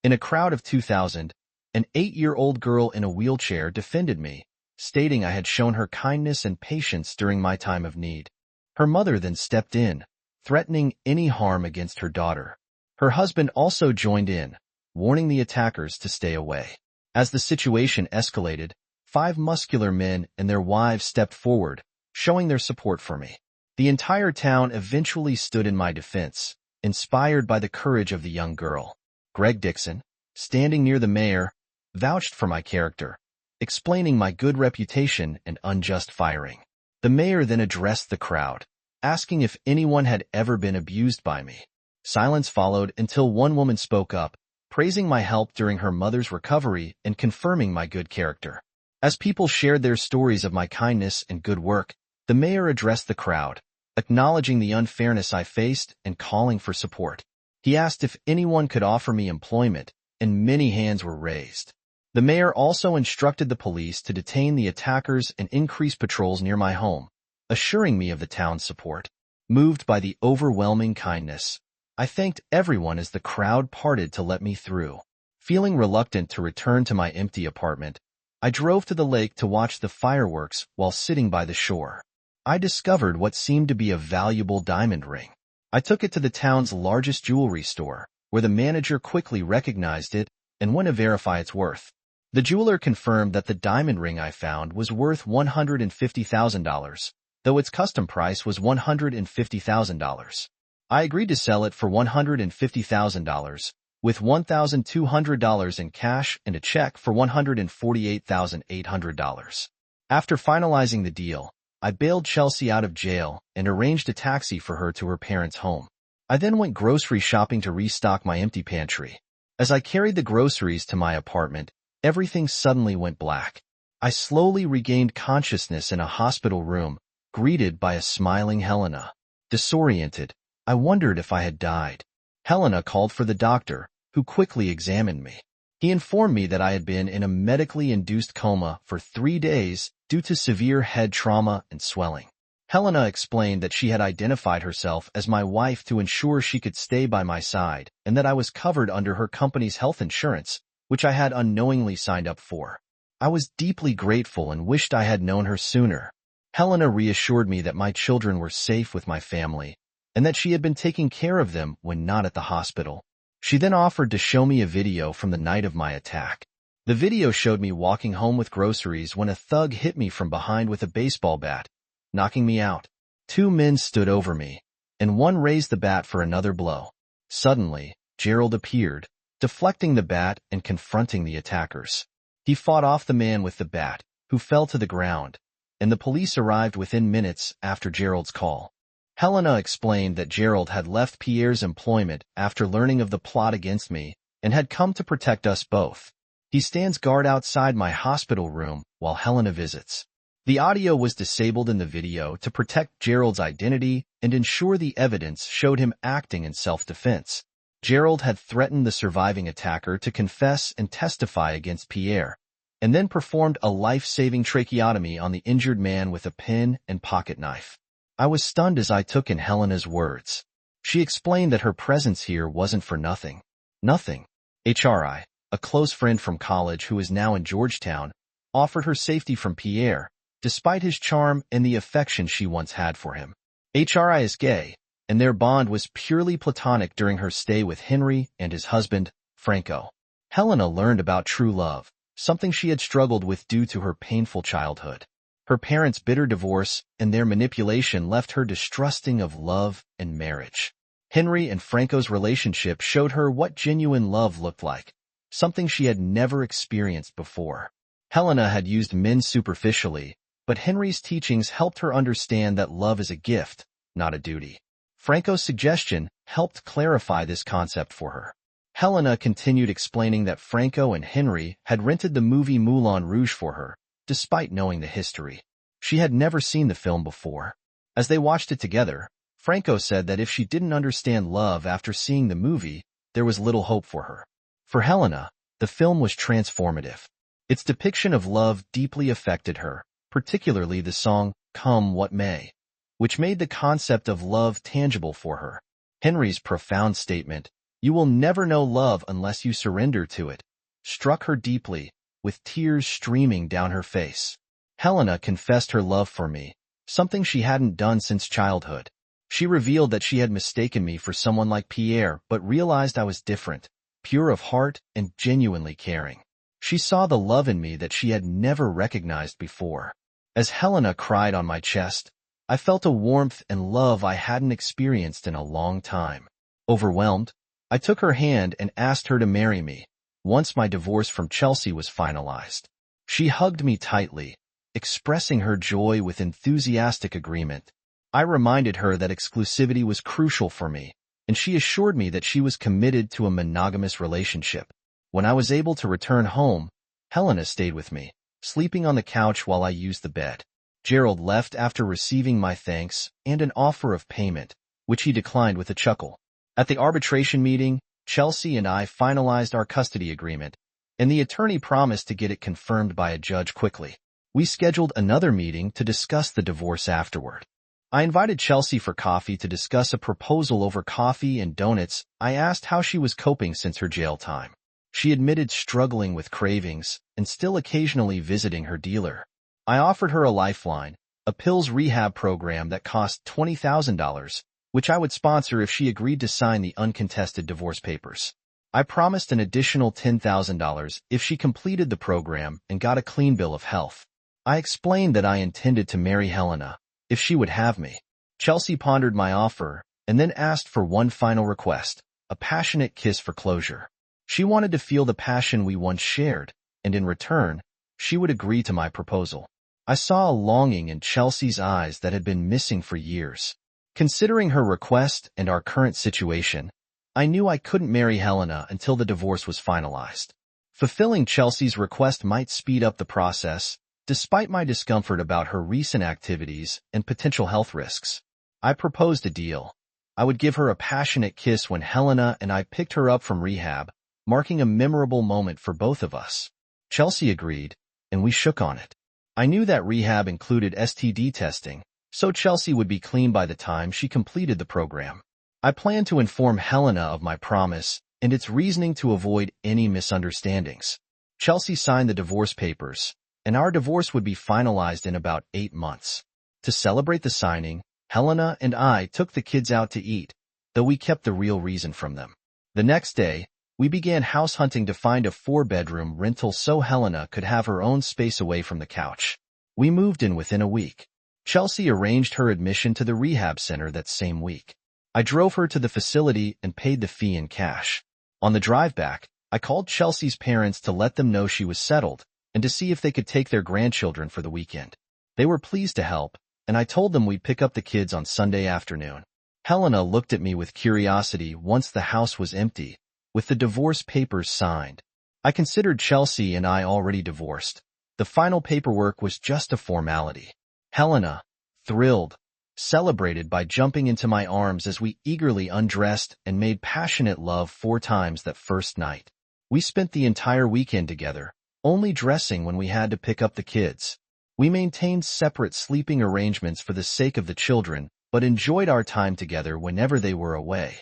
In a crowd of 2,000, an 8-year-old girl in a wheelchair defended me, stating I had shown her kindness and patience during my time of need. Her mother then stepped in, threatening any harm against her daughter. Her husband also joined in, warning the attackers to stay away. As the situation escalated, 5 muscular men and their wives stepped forward, showing their support for me. The entire town eventually stood in my defense, inspired by the courage of the young girl. Greg Dixon, standing near the mayor, vouched for my character, explaining my good reputation and unjust firing. The mayor then addressed the crowd, asking if anyone had ever been abused by me. Silence followed until one woman spoke up, praising my help during her mother's recovery and confirming my good character. As people shared their stories of my kindness and good work, the mayor addressed the crowd, acknowledging the unfairness I faced and calling for support. He asked if anyone could offer me employment, and many hands were raised. The mayor also instructed the police to detain the attackers and increase patrols near my home, assuring me of the town's support. Moved by the overwhelming kindness, I thanked everyone as the crowd parted to let me through. Feeling reluctant to return to my empty apartment, I drove to the lake to watch the fireworks while sitting by the shore. I discovered what seemed to be a valuable diamond ring. I took it to the town's largest jewelry store, where the manager quickly recognized it and went to verify its worth. The jeweler confirmed that the diamond ring I found was worth $150,000, though its custom price was $150,000. I agreed to sell it for $150,000, with $1,200 in cash and a check for $148,800. After finalizing the deal, I bailed Chelsea out of jail and arranged a taxi for her to her parents' home. I then went grocery shopping to restock my empty pantry. As I carried the groceries to my apartment, everything suddenly went black. I slowly regained consciousness in a hospital room, greeted by a smiling Helena. Disoriented, I wondered if I had died. Helena called for the doctor, who quickly examined me. He informed me that I had been in a medically induced coma for 3 days due to severe head trauma and swelling. Helena explained that she had identified herself as my wife to ensure she could stay by my side and that I was covered under her company's health insurance, which I had unknowingly signed up for. I was deeply grateful and wished I had known her sooner. Helena reassured me that my children were safe with my family and that she had been taking care of them when not at the hospital. She then offered to show me a video from the night of my attack. The video showed me walking home with groceries when a thug hit me from behind with a baseball bat, knocking me out. 2 men stood over me, and one raised the bat for another blow. Suddenly, Gerald appeared, deflecting the bat and confronting the attackers. He fought off the man with the bat, who fell to the ground, and the police arrived within minutes after Gerald's call. Helena explained that Gerald had left Pierre's employment after learning of the plot against me and had come to protect us both. He stands guard outside my hospital room while Helena visits. The audio was disabled in the video to protect Gerald's identity and ensure the evidence showed him acting in self-defense. Gerald had threatened the surviving attacker to confess and testify against Pierre, and then performed a life-saving tracheotomy on the injured man with a pen and pocket knife. I was stunned as I took in Helena's words. She explained that her presence here wasn't for nothing. Nothing. HRI, a close friend from college who is now in Georgetown, offered her safety from Pierre, despite his charm and the affection she once had for him. Hri is gay, and their bond was purely platonic during her stay with Henry and his husband, Franco. Helena learned about true love, something she had struggled with due to her painful childhood. Her parents' bitter divorce and their manipulation left her distrusting of love and marriage. Henry and Franco's relationship showed her what genuine love looked like, something she had never experienced before. Helena had used men superficially, but Henry's teachings helped her understand that love is a gift, not a duty. Franco's suggestion helped clarify this concept for her. Helena continued explaining that Franco and Henry had rented the movie Moulin Rouge for her, despite knowing the history. She had never seen the film before. As they watched it together, Franco said that if she didn't understand love after seeing the movie, there was little hope for her. For Helena, the film was transformative. Its depiction of love deeply affected her, particularly the song Come What May, which made the concept of love tangible for her. Henry's profound statement, "You will never know love unless you surrender to it," struck her deeply, with tears streaming down her face. Helena confessed her love for me, something she hadn't done since childhood. She revealed that she had mistaken me for someone like Pierre but realized I was different, pure of heart and genuinely caring. She saw the love in me that she had never recognized before. As Helena cried on my chest, I felt a warmth and love I hadn't experienced in a long time. Overwhelmed, I took her hand and asked her to marry me, once my divorce from Chelsea was finalized. She hugged me tightly, expressing her joy with enthusiastic agreement. I reminded her that exclusivity was crucial for me, and she assured me that she was committed to a monogamous relationship. When I was able to return home, Helena stayed with me, sleeping on the couch while I used the bed. Gerald left after receiving my thanks and an offer of payment, which he declined with a chuckle. At the arbitration meeting, Chelsea and I finalized our custody agreement, and the attorney promised to get it confirmed by a judge quickly. We scheduled another meeting to discuss the divorce afterward. I invited Chelsea for coffee to discuss a proposal over coffee and donuts. I asked how she was coping since her jail time. She admitted struggling with cravings and still occasionally visiting her dealer. I offered her a lifeline, a pills rehab program that cost $20,000, which I would sponsor if she agreed to sign the uncontested divorce papers. I promised an additional $10,000 if she completed the program and got a clean bill of health. I explained that I intended to marry Helena, if she would have me. Chelsea pondered my offer and then asked for one final request, a passionate kiss for closure. She wanted to feel the passion we once shared, and in return, she would agree to my proposal. I saw a longing in Chelsea's eyes that had been missing for years. Considering her request and our current situation, I knew I couldn't marry Helena until the divorce was finalized. Fulfilling Chelsea's request might speed up the process, despite my discomfort about her recent activities and potential health risks. I proposed a deal. I would give her a passionate kiss when Helena and I picked her up from rehab, marking a memorable moment for both of us. Chelsea agreed, and we shook on it. I knew that rehab included STD testing, so Chelsea would be clean by the time she completed the program. I planned to inform Helena of my promise and its reasoning to avoid any misunderstandings. Chelsea signed the divorce papers, and our divorce would be finalized in about 8 months. To celebrate the signing, Helena and I took the kids out to eat, though we kept the real reason from them. The next day, we began house hunting to find a 4-bedroom rental so Helena could have her own space away from the couch. We moved in within a week. Chelsea arranged her admission to the rehab center that same week. I drove her to the facility and paid the fee in cash. On the drive back, I called Chelsea's parents to let them know she was settled and to see if they could take their grandchildren for the weekend. They were pleased to help, and I told them we'd pick up the kids on Sunday afternoon. Helena looked at me with curiosity once the house was empty, with the divorce papers signed. I considered Chelsea and I already divorced. The final paperwork was just a formality. Helena, thrilled, celebrated by jumping into my arms as we eagerly undressed and made passionate love 4 times that first night. We spent the entire weekend together, only dressing when we had to pick up the kids. We maintained separate sleeping arrangements for the sake of the children, but enjoyed our time together whenever they were away.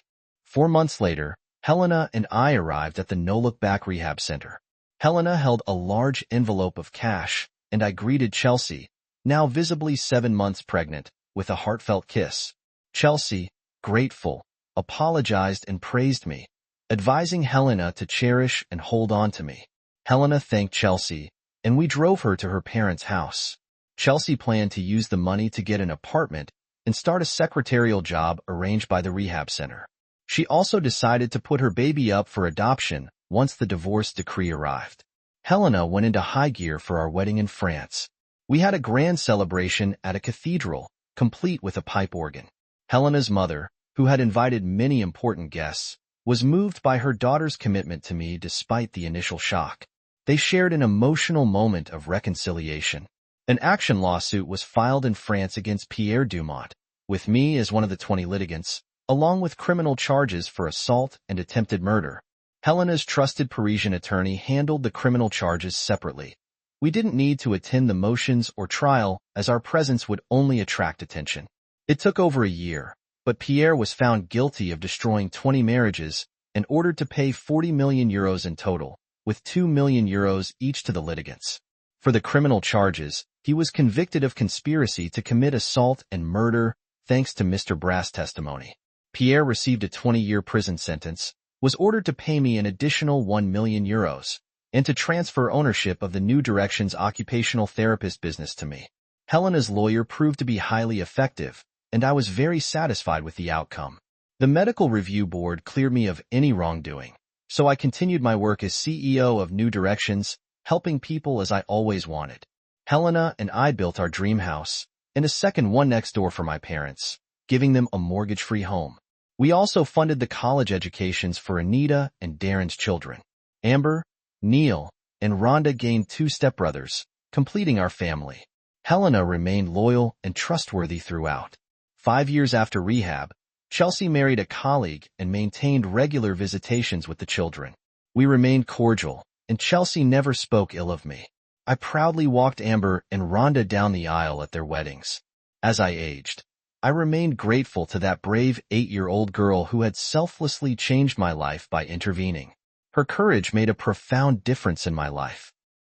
4 months later, Helena and I arrived at the No Look Back Rehab Center. Helena held a large envelope of cash, and I greeted Chelsea, now visibly 7 months pregnant, with a heartfelt kiss. Chelsea, grateful, apologized and praised me, advising Helena to cherish and hold on to me. Helena thanked Chelsea, and we drove her to her parents' house. Chelsea planned to use the money to get an apartment and start a secretarial job arranged by the rehab center. She also decided to put her baby up for adoption once the divorce decree arrived. Helena went into high gear for our wedding in France. We had a grand celebration at a cathedral, complete with a pipe organ. Helena's mother, who had invited many important guests, was moved by her daughter's commitment to me despite the initial shock. They shared an emotional moment of reconciliation. An action lawsuit was filed in France against Pierre Dumont, with me as one of the 20 litigants, along with criminal charges for assault and attempted murder. Helena's trusted Parisian attorney handled the criminal charges separately. We didn't need to attend the motions or trial, as our presence would only attract attention. It took over a year, but Pierre was found guilty of destroying 20 marriages and ordered to pay 40 million euros in total, with 2 million euros each to the litigants. For the criminal charges, he was convicted of conspiracy to commit assault and murder, thanks to Mr. Brass' testimony. Pierre received a 20-year prison sentence, was ordered to pay me an additional 1 million euros, and to transfer ownership of the New Directions occupational therapist business to me. Helena's lawyer proved to be highly effective, and I was very satisfied with the outcome. The medical review board cleared me of any wrongdoing, so I continued my work as CEO of New Directions, helping people as I always wanted. Helena and I built our dream house, and a second one next door for my parents, giving them a mortgage-free home. We also funded the college educations for Anita and Darren's children. Amber, Neil, and Rhonda gained 2 stepbrothers, completing our family. Helena remained loyal and trustworthy throughout. 5 years after rehab, Chelsea married a colleague and maintained regular visitations with the children. We remained cordial, and Chelsea never spoke ill of me. I proudly walked Amber and Rhonda down the aisle at their weddings. As I aged, I remained grateful to that brave 8-year-old girl who had selflessly changed my life by intervening. Her courage made a profound difference in my life.